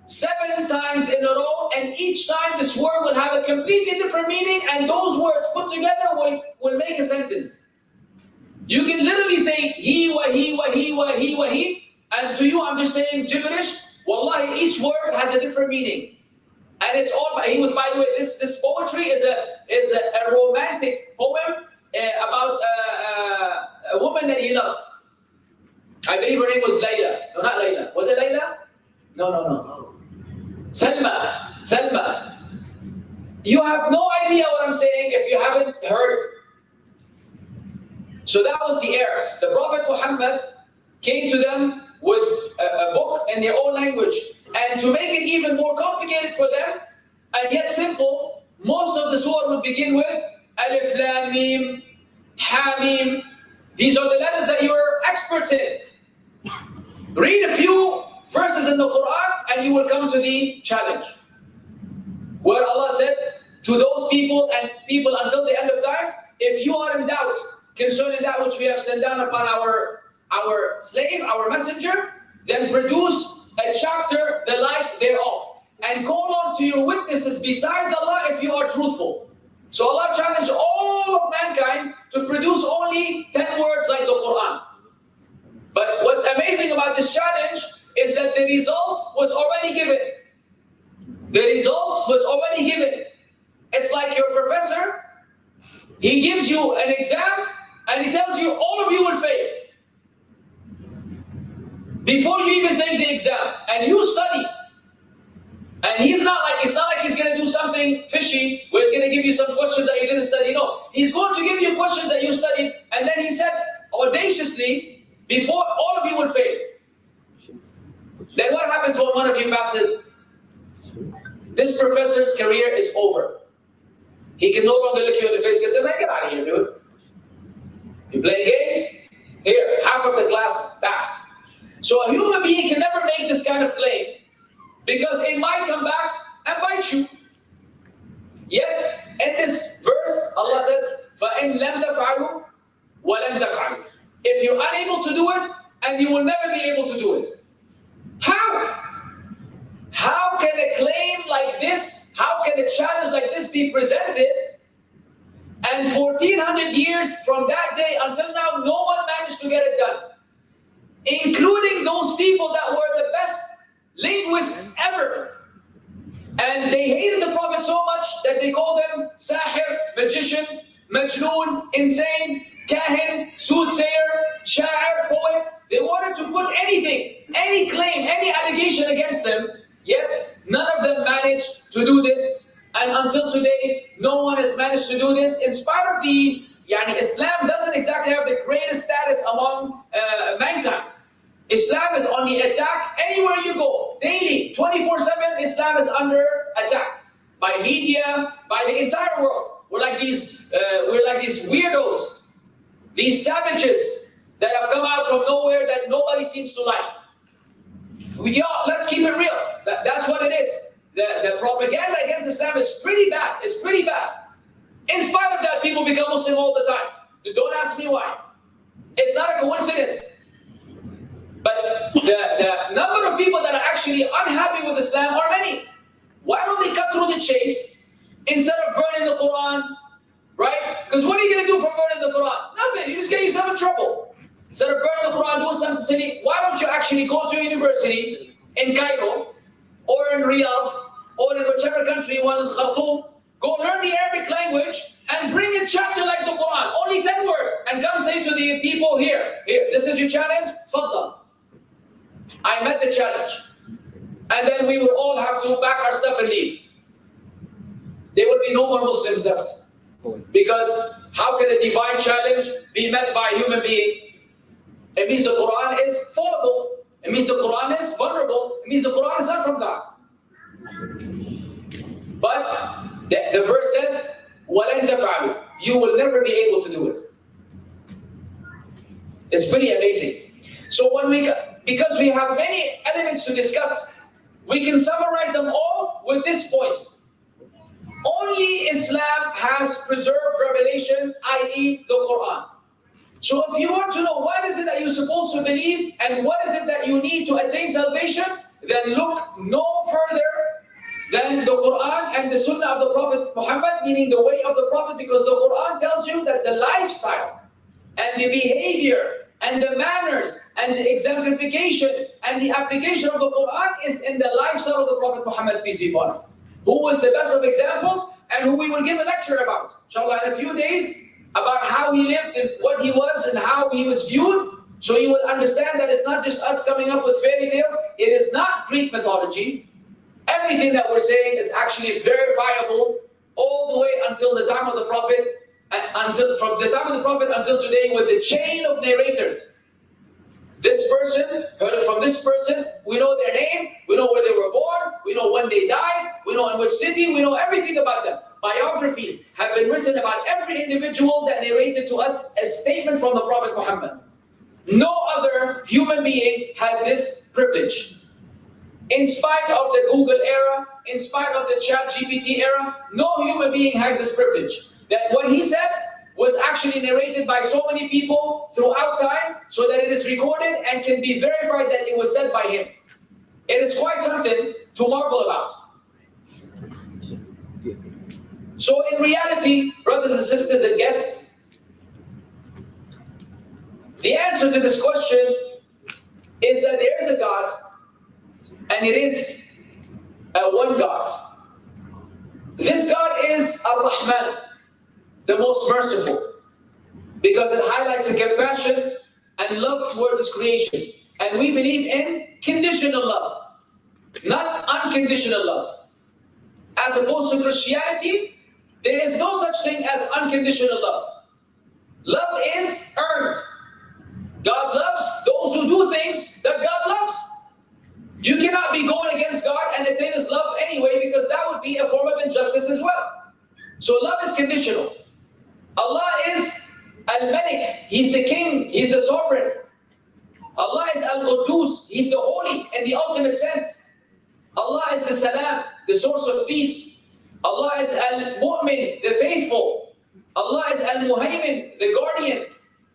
7 times in a row, and each time this word will have a completely different meaning, and those words put together will make a sentence. You can literally say he wa he wa he wa he wa he, and to you I'm just saying gibberish. Wallahi, each word has a different meaning. And it's all, by the way, this poetry is a romantic poem about a woman that he loved. I believe her name was Layla. No, not Layla. Was it Layla? No. Selma. You have no idea what I'm saying if you haven't heard. So that was the Arabs. The Prophet Muhammad came to them with a book in their own language. And to make it even more complicated for them, and yet simple, most of the surah would begin with Alif, Lam, Mim, Ha, Mim. These are the letters that you're experts in. Read a few verses in the Quran and you will come to the challenge. Where Allah said to those people and people until the end of time, if you are in doubt concerning that which we have sent down upon our slave, our messenger, then produce a chapter the like thereof, and call on to your witnesses besides Allah if you are truthful. So Allah challenged all of mankind to produce only 10 words like the Quran. But what's amazing about this challenge is that the result was already given. The result was already given. It's like your professor, he gives you an exam and he tells you all of you will fail before you even take the exam, and you studied. And it's not like he's going to do something fishy where he's going to give you some questions that you didn't study. No, he's going to give you questions that you studied, and then he said audaciously, before all of you will fail. Then what happens when one of you passes? This professor's career is over. He can no longer look you in the face and say, man, get out of here, dude. You play games? Here, half of the class passed. So a human being can never make this kind of claim, because it might come back and bite you. Yet, in this verse, Allah says, فَإِن لَمْ تَفْعَلُوا وَلَمْ تَفْعَلُوا. If you're unable to do it, and you will never be able to do it. How? How can a claim like this, how can a challenge like this be presented, and 1400 years from that day until now, no one managed to get it done? Including those people that were the best linguists ever. And they hated the Prophet so much that they called him Sahir, magician, Majnoon, insane, Kahin, soothsayer, Sha'ir, poet. They wanted to put anything, any claim, any allegation against him, yet none of them managed to do this. And until today, no one has managed to do this, in spite of the, Islam doesn't exactly have the greatest status among mankind. Islam is on the attack anywhere you go, daily, 24/7. Islam is under attack by media, by the entire world. We're like these weirdos, these savages that have come out from nowhere that nobody seems to like. Let's keep it real. That's what it is. The propaganda against Islam is pretty bad. It's pretty bad. In spite of that, people become Muslim all the time. Don't ask me why. It's not a coincidence. But the number of people that are actually unhappy with Islam are many. Why don't they cut through the chase instead of burning the Quran, right? Because what are you going to do for burning the Quran? Nothing. You just get yourself in trouble. Instead of burning the Quran, doing something silly, why don't you actually go to a university in Cairo or in Riyadh or in whichever country you want, in Khartoum, go learn the Arabic language and bring a chapter like the Quran, only 10 words, and come say to the people here, this is your challenge, Tfaddal. I met the challenge. And then we will all have to pack our stuff and leave. There will be no more Muslims left. Because how can a divine challenge be met by a human being? It means the Quran is fallible. It means the Quran is vulnerable. It means the Quran is not from God. But the verse says, وَلَن تَفْعَلُوا. You will never be able to do it. It's pretty amazing. So because we have many elements to discuss, we can summarize them all with this point. Only Islam has preserved revelation, i.e. the Quran. So if you want to know what is it that you're supposed to believe and what is it that you need to attain salvation, then look no further than the Quran and the Sunnah of the Prophet Muhammad, meaning the way of the Prophet, because the Quran tells you that the lifestyle and the behavior and the manners and the exemplification and the application of the Quran is in the lifestyle of the Prophet Muhammad, peace be upon him, who was the best of examples and who we will give a lecture about, inshallah, in a few days, about how he lived and what he was and how he was viewed. So you will understand that it's not just us coming up with fairy tales. It is not Greek mythology. Everything that we're saying is actually verifiable all the way until the time of the Prophet, and from the time of the Prophet until today, with the chain of narrators. This person heard it from this person. We know their name. We know where they were born. We know when they died. We know in which city. We know everything about them. Biographies have been written about every individual that narrated to us a statement from the Prophet Muhammad. No other human being has this privilege. In spite of the Google era, in spite of the Chat GPT era, no human being has this privilege. That what he said was actually narrated by so many people throughout time, so that it is recorded and can be verified that it was said by him. It is quite something to marvel about. So in reality, brothers and sisters and guests, the answer to this question is that there is a God, and it is a one God. This God is Ar-Rahman, the most merciful, because it highlights the compassion and love towards His creation. And we believe in conditional love, not unconditional love. As opposed to Christianity, there is no such thing as unconditional love. Love is earned. God loves those who do things that God loves. You cannot be going against God and attain His love anyway, because that would be a form of injustice as well. So love is conditional. Allah is Al-Malik, He's the King, He's the Sovereign. Allah is Al-Quddus, He's the Holy in the ultimate sense. Allah is the Salam, the source of peace. Allah is Al-Mu'min, the faithful. Allah is Al-Muhaymin, the guardian.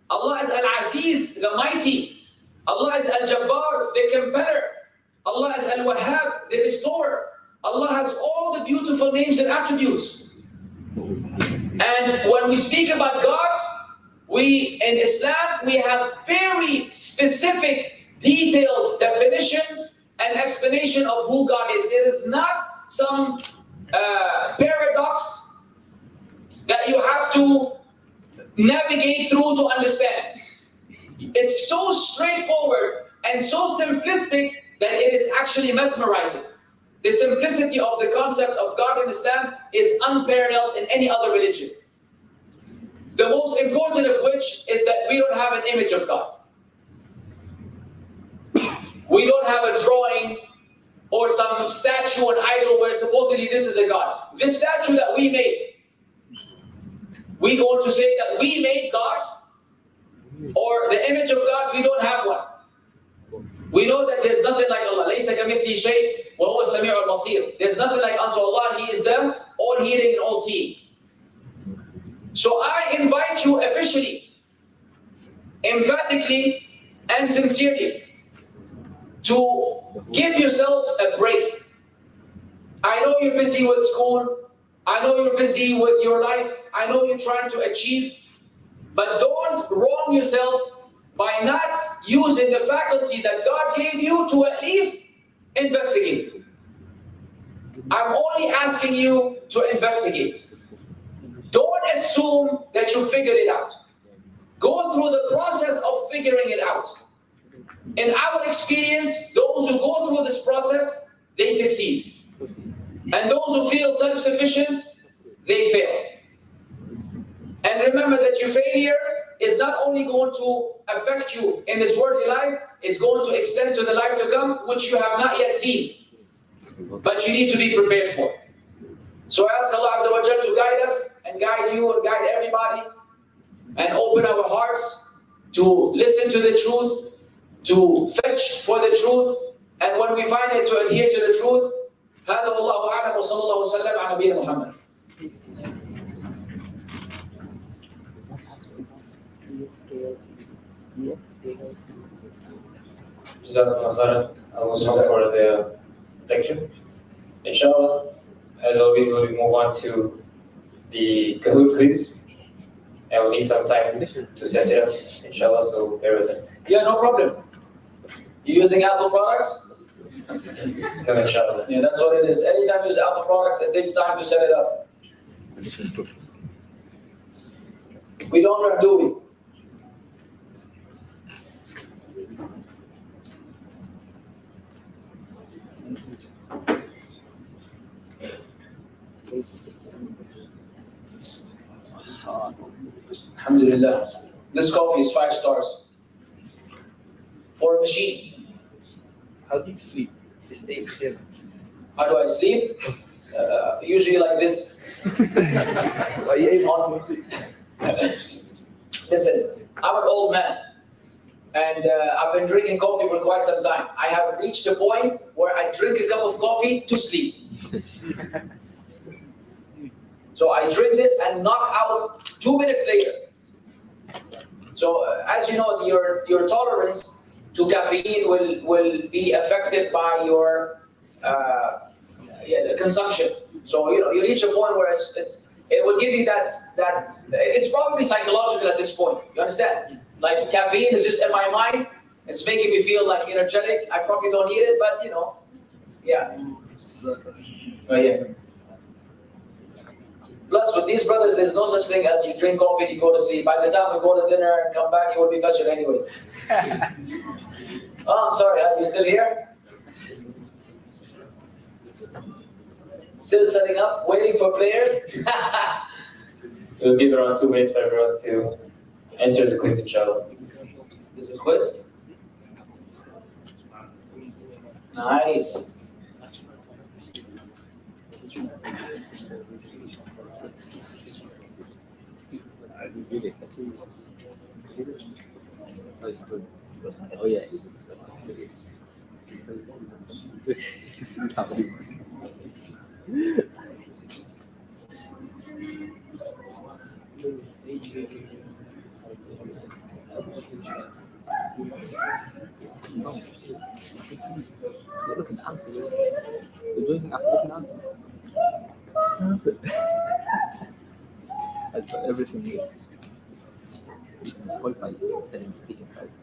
Allah is Al-Aziz, the mighty. Allah is Al-Jabbar, the compeller. Allah is Al-Wahhab, the restorer. Allah has all the beautiful names and attributes. And when we speak about God, in Islam, we have very specific, detailed definitions an explanation of who God is. It is not some paradox that you have to navigate through to understand. It's so straightforward and so simplistic that it is actually mesmerizing. The simplicity of the concept of God in Islam is unparalleled in any other religion. The most important of which is that we don't have an image of God. We don't have a drawing or some statue, an idol where supposedly this is a God. This statue that we made, we want to say that we made God, or the image of God, we don't have one. We know that there's nothing like Allah. لَيْسَ كَمِثْلِهِ شَيْءٌ وَهُوَ السَّمِيعُ الْبَصِيرُ. There's nothing like unto Allah. He is them, all hearing and all seeing. So I invite you officially, emphatically, and sincerely to give yourself a break. I know you're busy with school. I know you're busy with your life. I know you're trying to achieve. But don't wrong yourself by not using the faculty that God gave you to at least investigate. I'm only asking you to investigate. Don't assume that you figured it out. Go through the process of figuring it out. In our experience, those who go through this process, they succeed. And those who feel self-sufficient, they fail. And remember that your failure is not only going to affect you in this worldly life, it's going to extend to the life to come, which you have not yet seen. But you need to be prepared for. So I ask Allah Azza wa Jal to guide us and guide you and guide everybody and open our hearts to listen to the truth, to fetch for the truth, and when we find it, to adhere to the truth. هذا والله أعلم وصلى الله وسلم على نبينا محمد. Jazakumullah khairan, Mussab, for the lecture. Inshallah, as always, we'll move on to the Kahoot quiz. And we'll need some time to set it up, inshallah, so bear with us. Yeah, no problem. You using Apple products? No, inshallah. Yeah, that's what it is. Anytime you use Apple products, it takes time to set it up. We don't learn, do we? Alhamdulillah. This coffee is 5 stars. For a machine. How do you sleep? It's 8 p.m. How do I sleep? Usually like this. Are you able to sleep? Listen, I'm an old man. And I've been drinking coffee for quite some time. I have reached a point where I drink a cup of coffee to sleep. So I drink this and knock out 2 minutes later. So as you know, your tolerance to caffeine will be affected by your consumption. So you reach a point where it will give you that it's probably psychological at this point. You understand? Like caffeine is just in my mind. It's making me feel like energetic. I probably don't need it, but yeah. Oh, yeah. Plus, with these brothers, there's no such thing as you drink coffee and you go to sleep. By the time we go to dinner and come back, you will be fajr anyways. Oh, I'm sorry, are you still here? Still setting up, waiting for players? We'll give around 2 minutes for everyone to enter the quiz, inshallah. This is a quiz? Nice. Oh yeah. You're looking at answers. You're doing after looking at answers. Just answer. That's not everything here. It's disqualified. Then it's taken prize.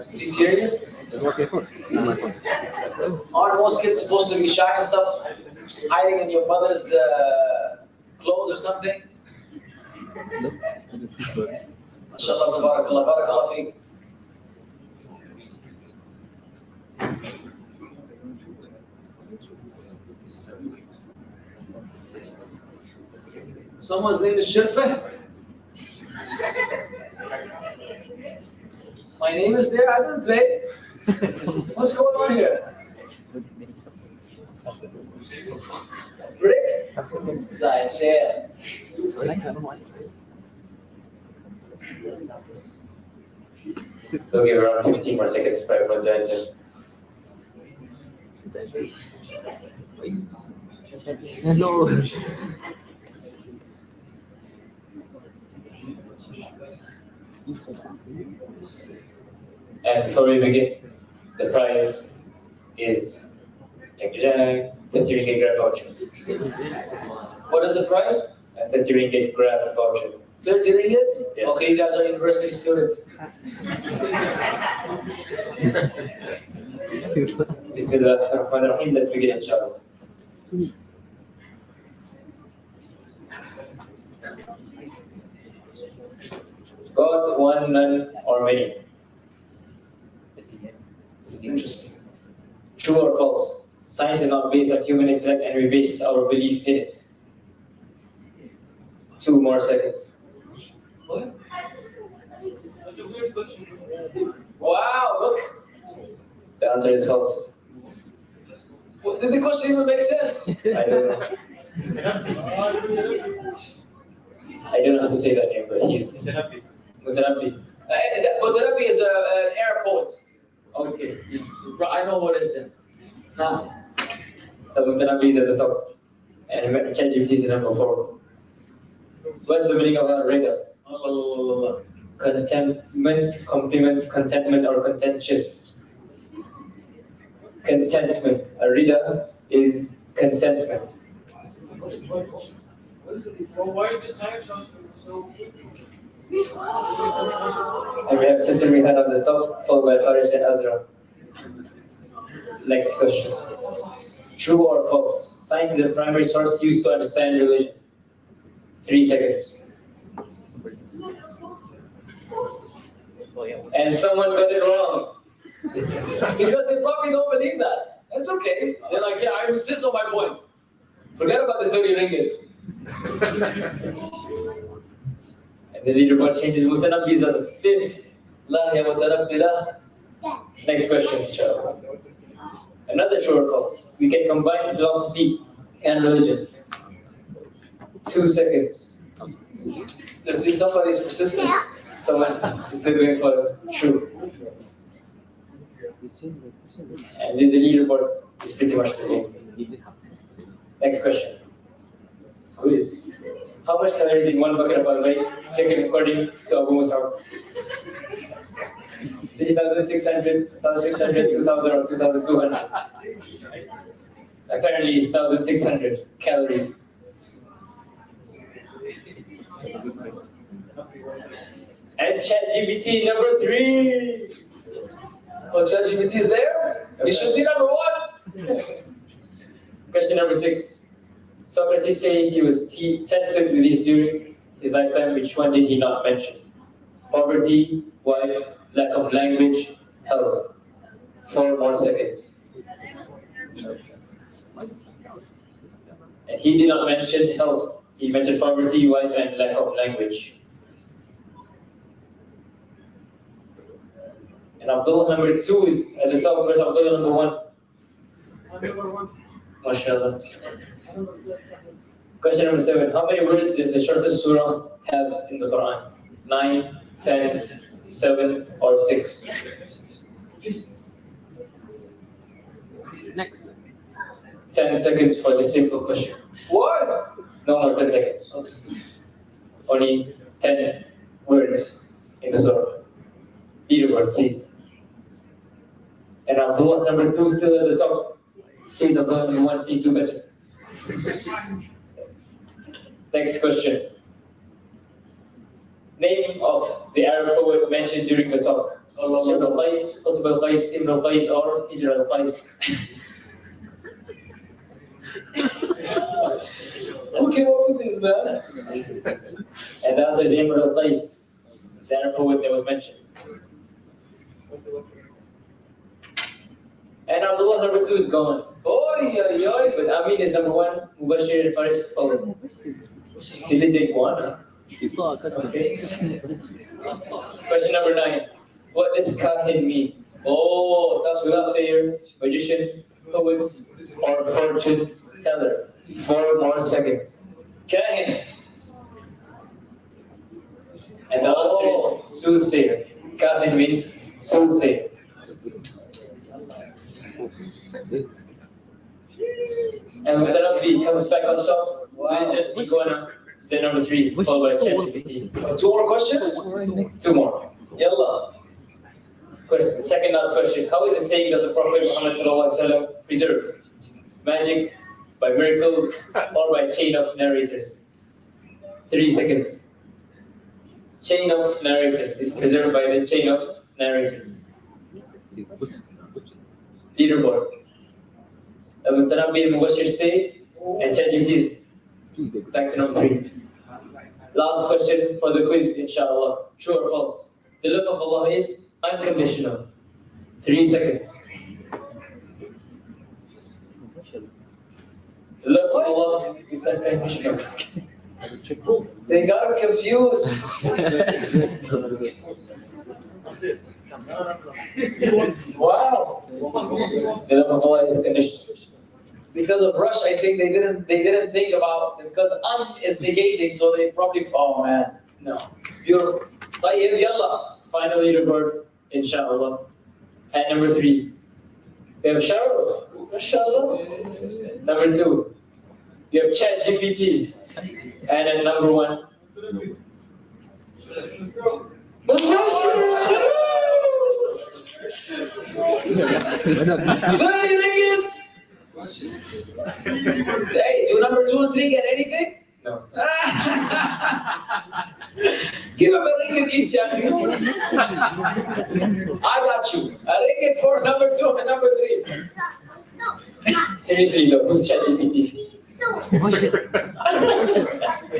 Is he serious? That's what they thought. Oh my God. Aren't most kids supposed to be shy and stuff? Hiding in your mother's clothes or something? Look, I just keep going. MashaAllah, tabarakallah, barakallah feek. Someone's name is Shirfa. My name is there, I didn't play. What's going on here? Rick? Zai, share. It's connected, I don't know why it's We'll give around 15 more seconds for everyone to enter. Hello. And before we begin, the prize is Jack 30 ringgit grab voucher. What is the price? A 30 ringgit grab voucher. 30 ringgits? Yes. Okay, you guys are university students. Bismillahirrahmanirrahim. Let's begin, inshallah. God, one, none, or many. This is interesting. True or false? Science is not based on human intellect, and we base our belief in it. 2 more seconds. What? Wow, look. The answer is false. Well, did the question even make sense? I don't know. I don't know how to say that name, but he's Mutanabbi. Mutanabi is an Arab poet. Okay. I know what is then. Now, So Mutanabbi is at the top, and ChatGPT is number 4. What's the meaning of rida? Contentment, compliment, contentment, or contentious? Contentment. A rida is contentment. Well, why is the time so And we have Sister Mihan on the top, followed by Faris and Azra. Next question. True or false? Science is the primary source used to understand religion. 3 seconds. And someone got it wrong. because they probably don't believe that. That's okay. They're like, yeah, I insist on my point. Forget about the 30 ringgits. And the leaderboard changes. Mutanabbi is on the 5th. La ya mutanabbi la. Next question, inshallah. Another true or false. We can combine philosophy and religion. 2 seconds. See, somebody's persistent. Someone's still going for true. And the leaderboard is pretty much the same. Next question. Who is? How much calories in one bucket of al-bayt? Taken according to Abu Mussab. 3,600, 1,600, 2,000, or 2,200? Apparently it's 1,600 calories. And ChatGPT number 3. Oh, ChatGPT is there? It should be number 1. Question number 6. Socrates said he was tested with these during his lifetime. Which one did he not mention? Poverty, wife, lack of language, health. 4 more seconds. And he did not mention health. He mentioned poverty, wife, and lack of language. And Abdullah number 2 is at the top. Where's Abdullah number 1? number 1? MashaAllah. Question number 7. How many words does the shortest surah have in the Quran? 9, 10, 7, or 6? Next. 10 seconds for this simple question. What? No more 10 seconds. Only 10 words in the surah. Leaderboard, please. And Abdullah number 2 still at the top. Please, Abdullah number 1, please do better. Next question. Name of the Arab poet mentioned during the talk. Shibr al-Qais, Qutb al-Qais, Ibn al-Qais, or Hijr al-Qais. Okay, what with this, man? And the answer is Ibn al-Qais, the Arab poet that was mentioned. And Abdullah number 2 is gone. But Amin is number 1. Mubashir and Faris followed. He did take 1. Okay. Question number 9. What does kahin mean? Soothsayer, magician, poet, or fortune teller. 4 more seconds. Kahin. And the answer is soothsayer. Kahin means soothsayer. And with that, B comes back on top. Legend, Iguana, then number 3, followed by ChatGPT. 2 more questions? 2 more. Yalla. Question, second last question. How is the saying of the Prophet Muhammad ﷺ preserved? Magic, by miracles, or by chain of narrators? 3 seconds. Chain of narrators is preserved by the chain of narrators. Leaderboard. Mutanabi and Mubashir stay, and ChatGPT is back to number 3. Last question for the quiz, inshallah. True or false? The love of Allah is unconditional. 3 seconds. The love of Allah is unconditional. They got him confused. Wow. The love of Allah is conditional. Because of rush, I think they didn't think about it because is negating, so they probably man. No. Beautiful. Tayyib, yalla. Final leaderboard, inshallah. And number 3, we have Shahrukh, mashallah. Number 2, we have ChatGPT. And then number 1, Hey, do number 2 and 3 get anything? No. Give him a ringgit each, I got you. A ringgit for number 2 and number 3. Seriously though, who's ChatGPT?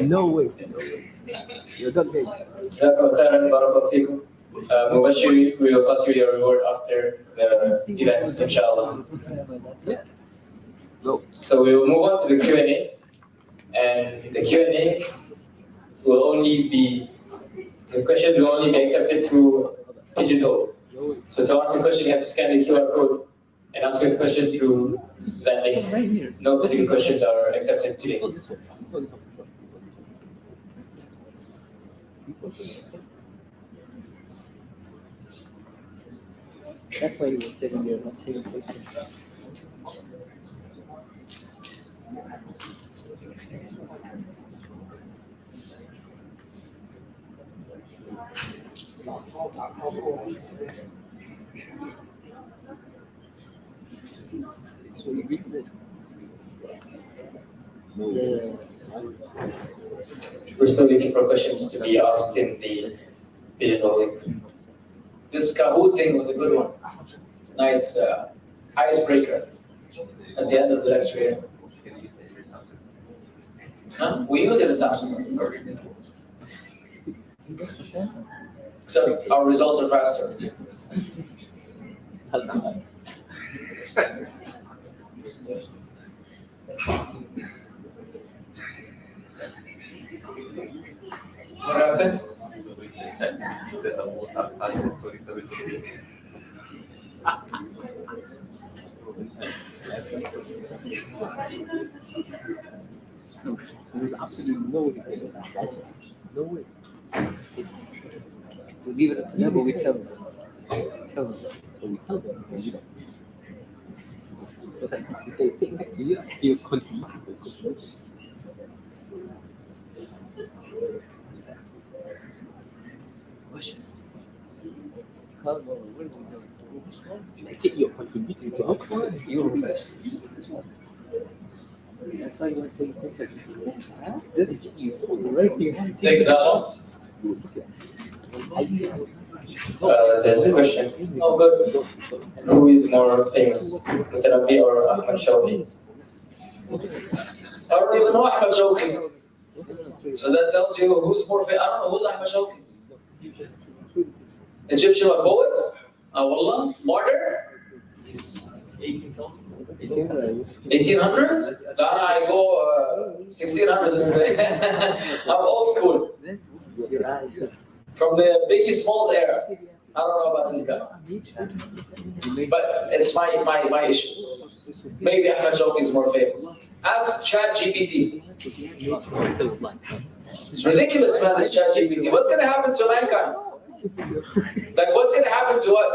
No way. You're not gay. Mubashir, we will pass you your reward after the events, inshallah. So we will move on to the Q&A. And the Q&A will only be, the questions will only be accepted through Pigeonhole. So to ask a question, you have to scan the QR code and ask a question through that link. No physical questions are accepted today. That's why he was sitting there not taking pictures. So you read it. No. We're still waiting for questions to be asked in the digital link. This Kahoot thing was a good one. It's a nice icebreaker at the end of the lecture here. Huh? We use it at Samsung. Except our results are faster. What happened? He says a Mussab has 27. There's absolutely no way. No way. We leave it up to them, but we tell them. But we tell them, you don't. But then, if they sit next to you, it feels confused. I get your contributing to our quality. That's why you want to take pictures. Doesn't get you so right. Takes that long? There's a question. Oh, good. Who is more famous, Mussab or Ahmad Shawqi? I don't even know Ahmad Shawqi. So that tells you who's more famous. I don't know who's Ahmad Shawqi. Egyptian poet? Wallah, martyr? 1800s? No, I go 1600s. I'm old school. From the Biggie Smalls era. I don't know about this guy. But it's my issue. Maybe Ahmad Shawqi is more famous. Ask ChatGPT. It's ridiculous, man, this ChatGPT. What's going to happen to mankind? Like, what's going to happen to us?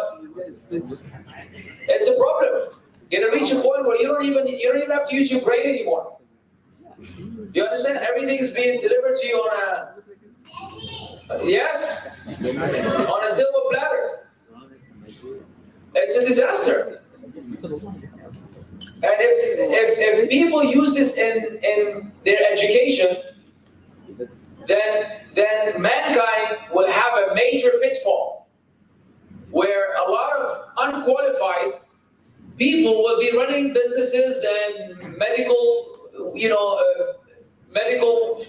It's a problem. You're going to reach a point where you don't even have to use your brain anymore. You understand? Everything is being delivered to you on yes? On a silver platter. It's a disaster. And if people use this in their education, then mankind will have a major pitfall where a lot of unqualified people will be running businesses and medical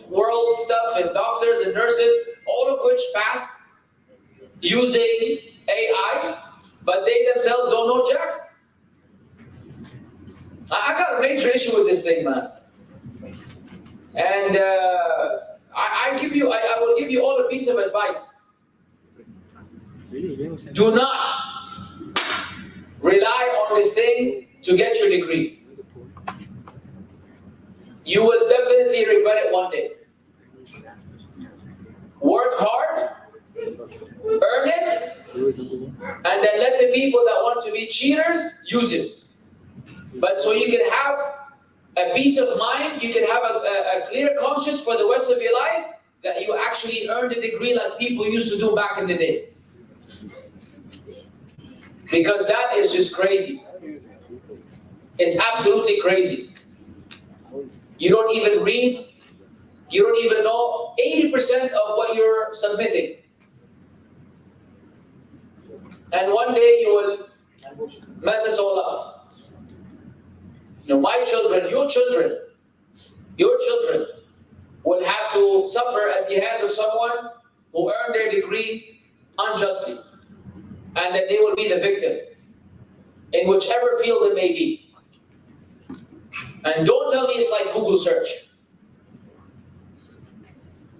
world stuff, and doctors and nurses, all of which passed using AI, but they themselves don't know jack. I got a major issue with this thing, man. And I will give you all a piece of advice. Do not rely on this thing to get your degree. You will definitely regret it one day. Work hard, earn it, and then let the people that want to be cheaters use it. But so you can have a peace of mind, you can have a clear conscience for the rest of your life that you actually earned a degree like people used to do back in the day. Because that is just crazy. It's absolutely crazy. You don't even read, you don't even know 80% of what you're submitting. And one day you will mess us all up. You know, my children, your children will have to suffer at the hands of someone who earned their degree unjustly. And then they will be the victim in whichever field it may be. And don't tell me it's like Google search.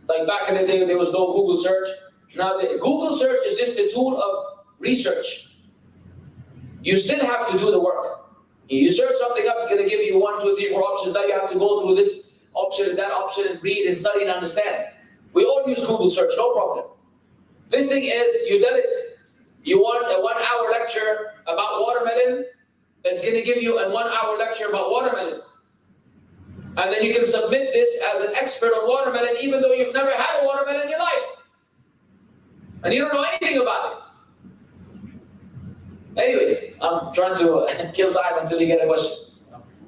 Like back in the day, there was no Google search. Now, the Google search is just a tool of research. You still have to do the work. You search something up, it's going to give you 1, 2, 3, 4 options. Now you have to go through this option and that option and read and study and understand. We all use Google search, no problem. This thing is, you tell it, you want a 1-hour lecture about watermelon, it's going to give you a 1-hour lecture about watermelon. And then you can submit this as an expert on watermelon, even though you've never had a watermelon in your life. And you don't know anything about it. Anyways, I'm trying to kill time until you get a question.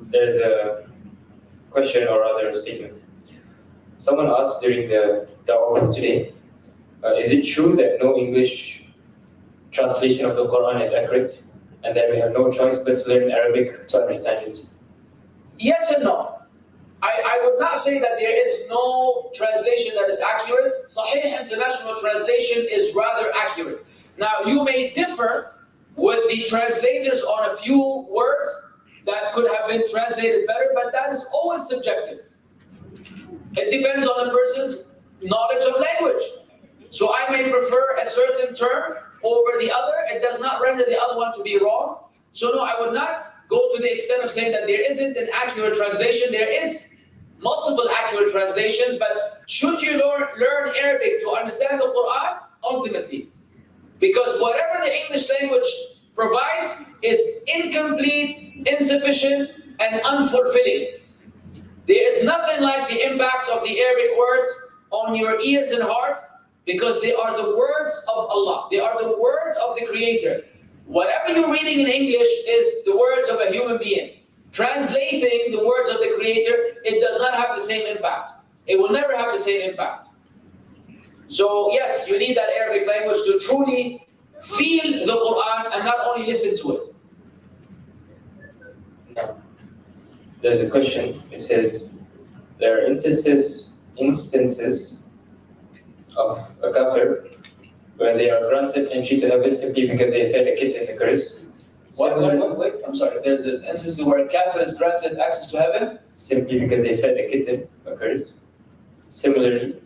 There's a question or rather a statement. Someone asked during the da'wah today, is it true that no English translation of the Quran is accurate and that we have no choice but to learn Arabic to understand it? Yes and no. I would not say that there is no translation that is accurate. Sahih International Translation is rather accurate. Now, you may differ with the translators on a few words that could have been translated better, but that is always subjective. It depends on a person's knowledge of language. So I may prefer a certain term over the other. It does not render the other one to be wrong. So no, I would not go to the extent of saying that there isn't an accurate translation. There is multiple accurate translations, but should you learn Arabic to understand the Quran? Ultimately. Because whatever the English language provides is incomplete, insufficient, and unfulfilling. There is nothing like the impact of the Arabic words on your ears and heart, because they are the words of Allah. They are the words of the Creator. Whatever you're reading in English is the words of a human being. Translating the words of the Creator, it does not have the same impact. It will never have the same impact. So yes, you need that Arabic language to truly feel the Quran and not only listen to it. Now, there's a question. It says, there are instances of a kafir where they are granted entry to heaven simply because they fed a kitten occurs. Wait, I'm sorry. There's an instance where a kafir is granted access to heaven simply because they fed a kitten occurs. Similarly,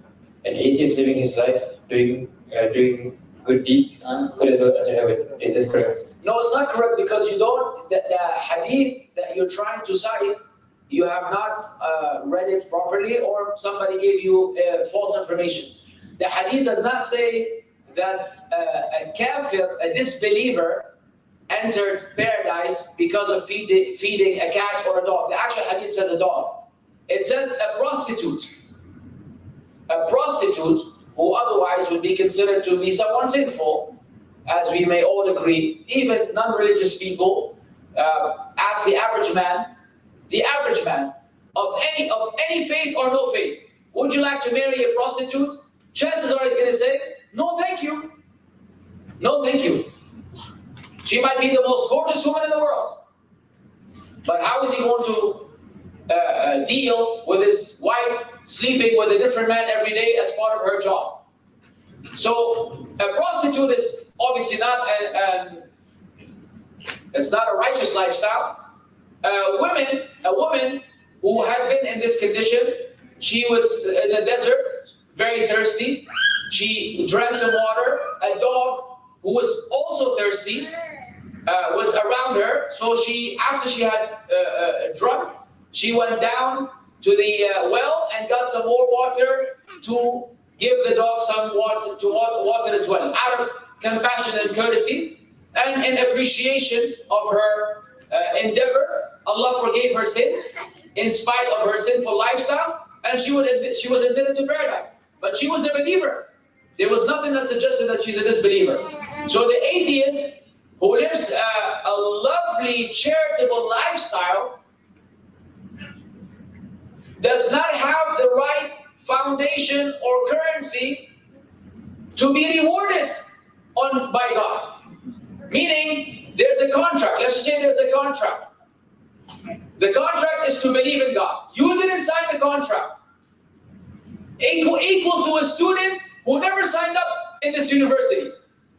an atheist living his life doing good deeds could as well enter heaven. Is this correct? No, it's not correct because you don't. The hadith that you're trying to cite, you have not read it properly, or somebody gave you false information. The hadith does not say that a kafir, a disbeliever, entered paradise because of feeding a cat or a dog. The actual hadith says a dog. It says a prostitute. A prostitute who otherwise would be considered to be someone sinful, as we may all agree. Even non-religious people, ask the average man of any faith or no faith, would you like to marry a prostitute? Chances are he's going to say, no thank you. No thank you. She might be the most gorgeous woman in the world. But how is he going to deal with his wife sleeping with a different man every day as part of her job? So a prostitute is obviously not it's not a righteous lifestyle. A woman who had been in this condition, she was in the desert, very thirsty. She drank some water. A dog who was also thirsty was around her. So after she had drunk, she went down to the well and got some more water to give the dog some water as well, out of compassion and courtesy, and in appreciation of her endeavor. Allah forgave her sins in spite of her sinful lifestyle, and she was admitted to paradise. But she was a believer. There was nothing that suggested that she's a disbeliever. So the atheist who lives a lovely, charitable lifestyle does not have the right foundation or currency to be rewarded by God. Meaning, there's a contract. Let's just say there's a contract. The contract is to believe in God. You didn't sign the contract. Equal to a student who never signed up in this university.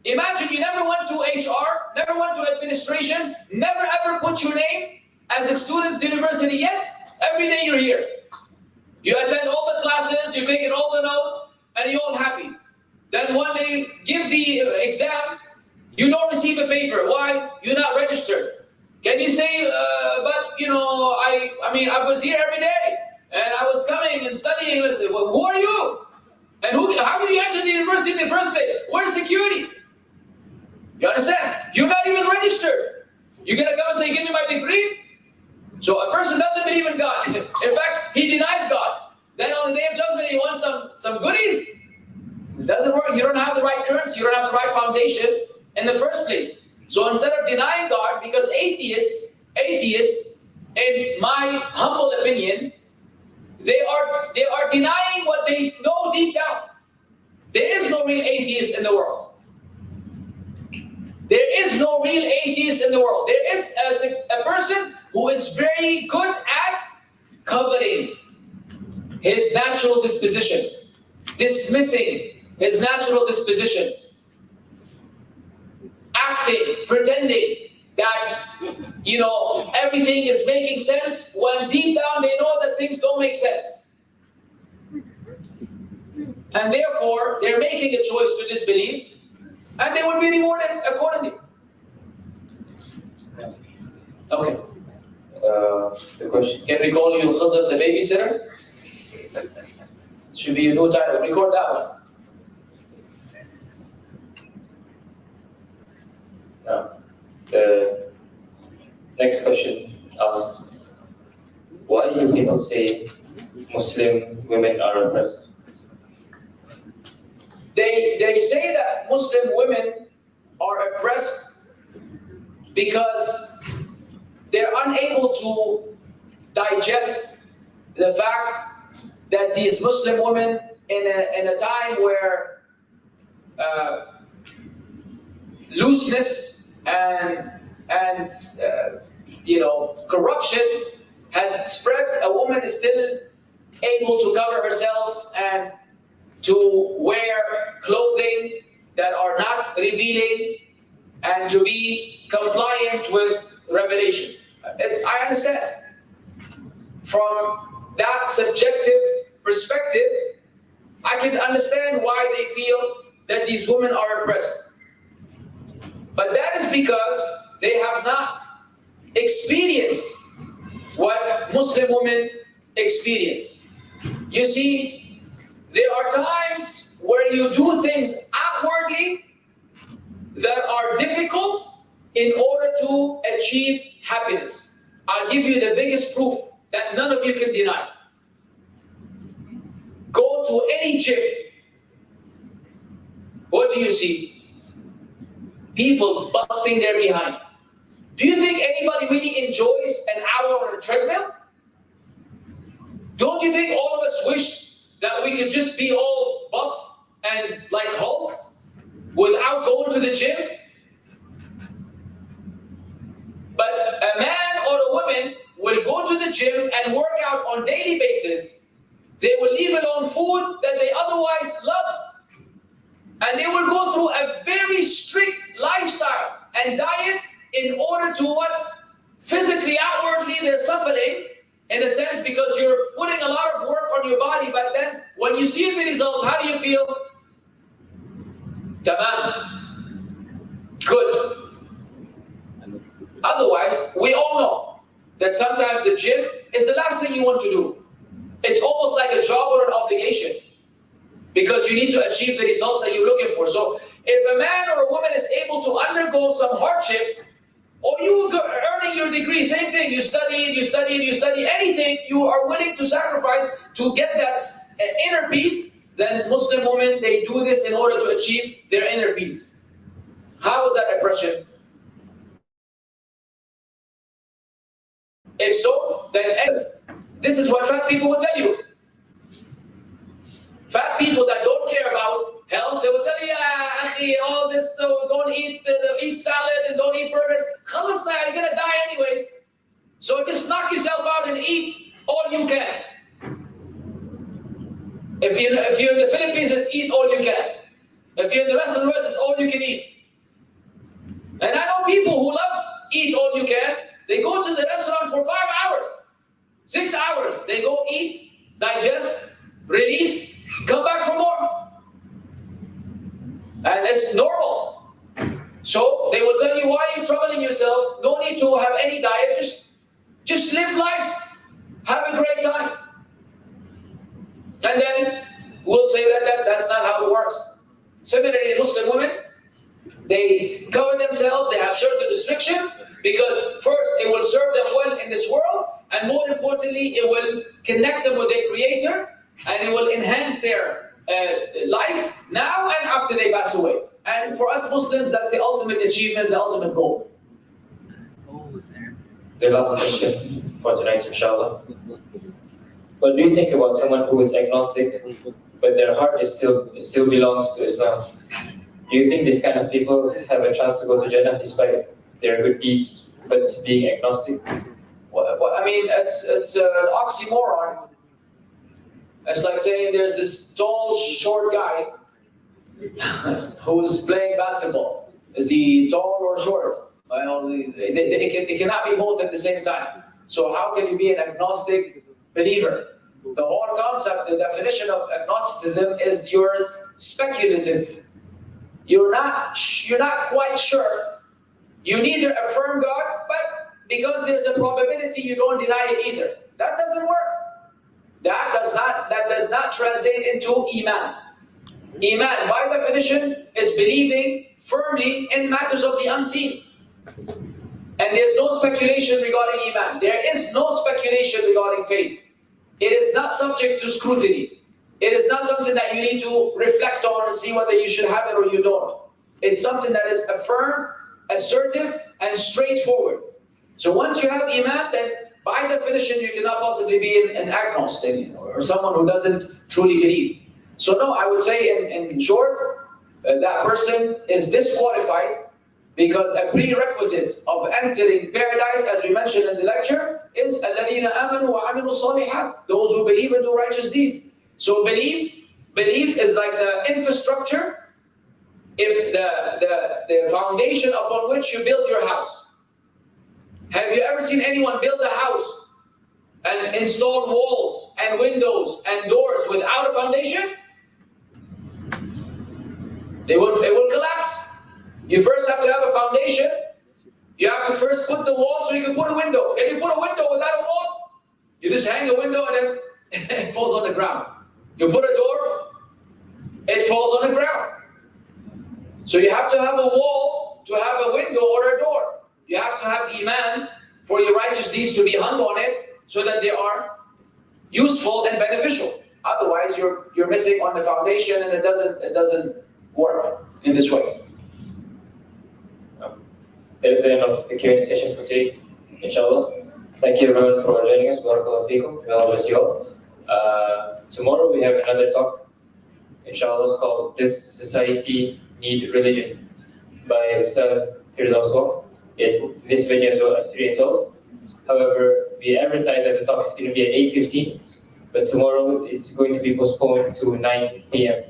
Imagine you never went to HR, never went to administration, never ever put your name as a student's university yet. Every day you're here. You attend all the classes, you're taking all the notes, and you're all happy. Then one day, give the exam, you don't receive a paper. Why? You're not registered. Can you say, but I was here every day, and I was coming and studying. Well, who are you? And how did you enter the university in the first place? Where's security? You understand? You're not even registered. You're going to come and say, give me my degree? So a person doesn't believe in God. In fact, he denies God. Then on the day of judgment, he wants some goodies. It doesn't work. You don't have the right currency. You don't have the right foundation in the first place. So instead of denying God, because atheists, in my humble opinion, they are denying what they know deep down. There is no real atheist in the world. There is no real atheist in the world. There is a person who is very good at covering his natural disposition, dismissing his natural disposition, acting, pretending that everything is making sense when deep down they know that things don't make sense. And therefore, they're making a choice to disbelieve, and they will be rewarded accordingly. Okay. The question. Can we call you Khazar the babysitter? Should be a new title. Record that one. Now, the next question asks, why do people say Muslim women are oppressed? They say that Muslim women are oppressed because they're unable to digest the fact that these Muslim women, in a time where looseness and corruption has spread, a woman is still able to cover herself and to wear clothing that are not revealing and to be compliant with revelation. I understand. From that subjective perspective, I can understand why they feel that these women are oppressed. But that is because they have not experienced what Muslim women experience. You see, there are times where you do things outwardly that are difficult in order to achieve happiness. I'll give you the biggest proof that none of you can deny. Go to any gym. What do you see? People busting their behind. Do you think anybody really enjoys an hour on a treadmill? Don't you think all of us wish that we could just be all buff and like Hulk without going to the gym? But a man or a woman will go to the gym and work out on a daily basis. They will leave alone food that they otherwise love. And they will go through a very strict lifestyle and diet in order to what? Physically, outwardly, they're suffering in a sense because you're putting a lot of work on your body, but then when you see the results, how do you feel? Tamam. Good. Otherwise, we all know that sometimes the gym is the last thing you want to do. It's almost like a job or an obligation because you need to achieve the results that you're looking for. So if a man or a woman is able to undergo some hardship, or you earning your degree, same thing, you study, anything you are willing to sacrifice to get that inner peace, then Muslim women, they do this in order to achieve their inner peace. How is that oppression? If so, then this is what fat people will tell you. Fat people that don't care about health, they will tell you, all this, so don't eat salad and don't eat burgers. Khalas, you're gonna die anyways. So just knock yourself out and eat all you can. If you're in the Philippines, it's eat all you can. If you're in the rest of the world, it's all you can eat. And I know people who love eat all you can. They go to the restaurant for 5 hours, 6 hours. They go eat, digest, release, come back for more. And it's normal. So they will tell you, why are you troubling yourself? No need to have any diet. Just live life. Have a great time. And then we'll say that's not how it works. Similarly, Muslim women, they cover themselves. They have certain restrictions because first, it will serve them well in this world. And more importantly, it will connect them with their Creator. And it will enhance their life now and after they pass away. And for us Muslims, that's the ultimate achievement, the ultimate goal. The last question for tonight, inshallah. What do you think about someone who is agnostic, but their heart still belongs to Islam? Do you think these kind of people have a chance to go to Jannah despite their good deeds, but being agnostic? Well, I mean, it's an oxymoron. It's like saying there's this tall, short guy who's playing basketball. Is he tall or short? Well, it cannot be both at the same time. So how can you be an agnostic believer? The whole concept, the definition of agnosticism is you're speculative. You're not quite sure. You neither affirm God, but because there's a probability, you don't deny it either. That doesn't work. That does not translate into Iman. Iman, by definition, is believing firmly in matters of the unseen. And there's no speculation regarding Iman. There is no speculation regarding faith. It is not subject to scrutiny. It is not something that you need to reflect on and see whether you should have it or you don't. It's something that is affirmed, assertive, and straightforward. So once you have Iman, then by definition, you cannot possibly be an agnostic or someone who doesn't truly believe. So no, I would say in short, that person is disqualified, because a prerequisite of entering paradise, as we mentioned in the lecture, is الَّذِينَ آمَنُوا وَعَمِلُوا الصَّالِحَاتِ, those who believe and do righteous deeds. So belief is like the infrastructure, if the foundation upon which you build your house. Have you ever seen anyone build a house and install walls and windows and doors without a foundation? It will collapse. You first have to have a foundation. You have to first put the wall so you can put a window. Can you put a window without a wall? You just hang a window and then it falls on the ground. You put a door, it falls on the ground. So you have to have a wall to have a window or a door. You have to have iman for your righteous deeds to be hung on it, so that they are useful and beneficial. Otherwise, you're missing on the foundation, and it doesn't work in this way. That is the end of the Q&A session for today, inshallah. Thank you everyone for joining us. Barakallahu feekum. May Allah bless you all. Tomorrow we have another talk, inshallah, called Does Society Need Religion? By Ustadh Firdaus. This venue is at 3 and 12. However, we advertise that the talk is going to be at 8:15, but tomorrow it's going to be postponed to 9 p.m.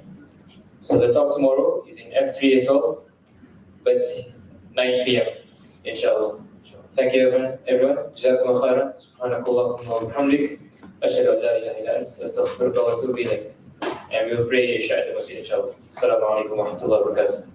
So the talk tomorrow is in F3 at 12, but 9 p.m. inshallah. Thank you everyone. Jazakumullah khairan. Subhanakallahumma wa bihamdik. Ashhadu an la ilaha illa anta astaghfiruka wa atubu ilayk. And we will pray Isha at the masjid inshallah. Assalamu alaikum wa rahmatullahi wa barakatuh.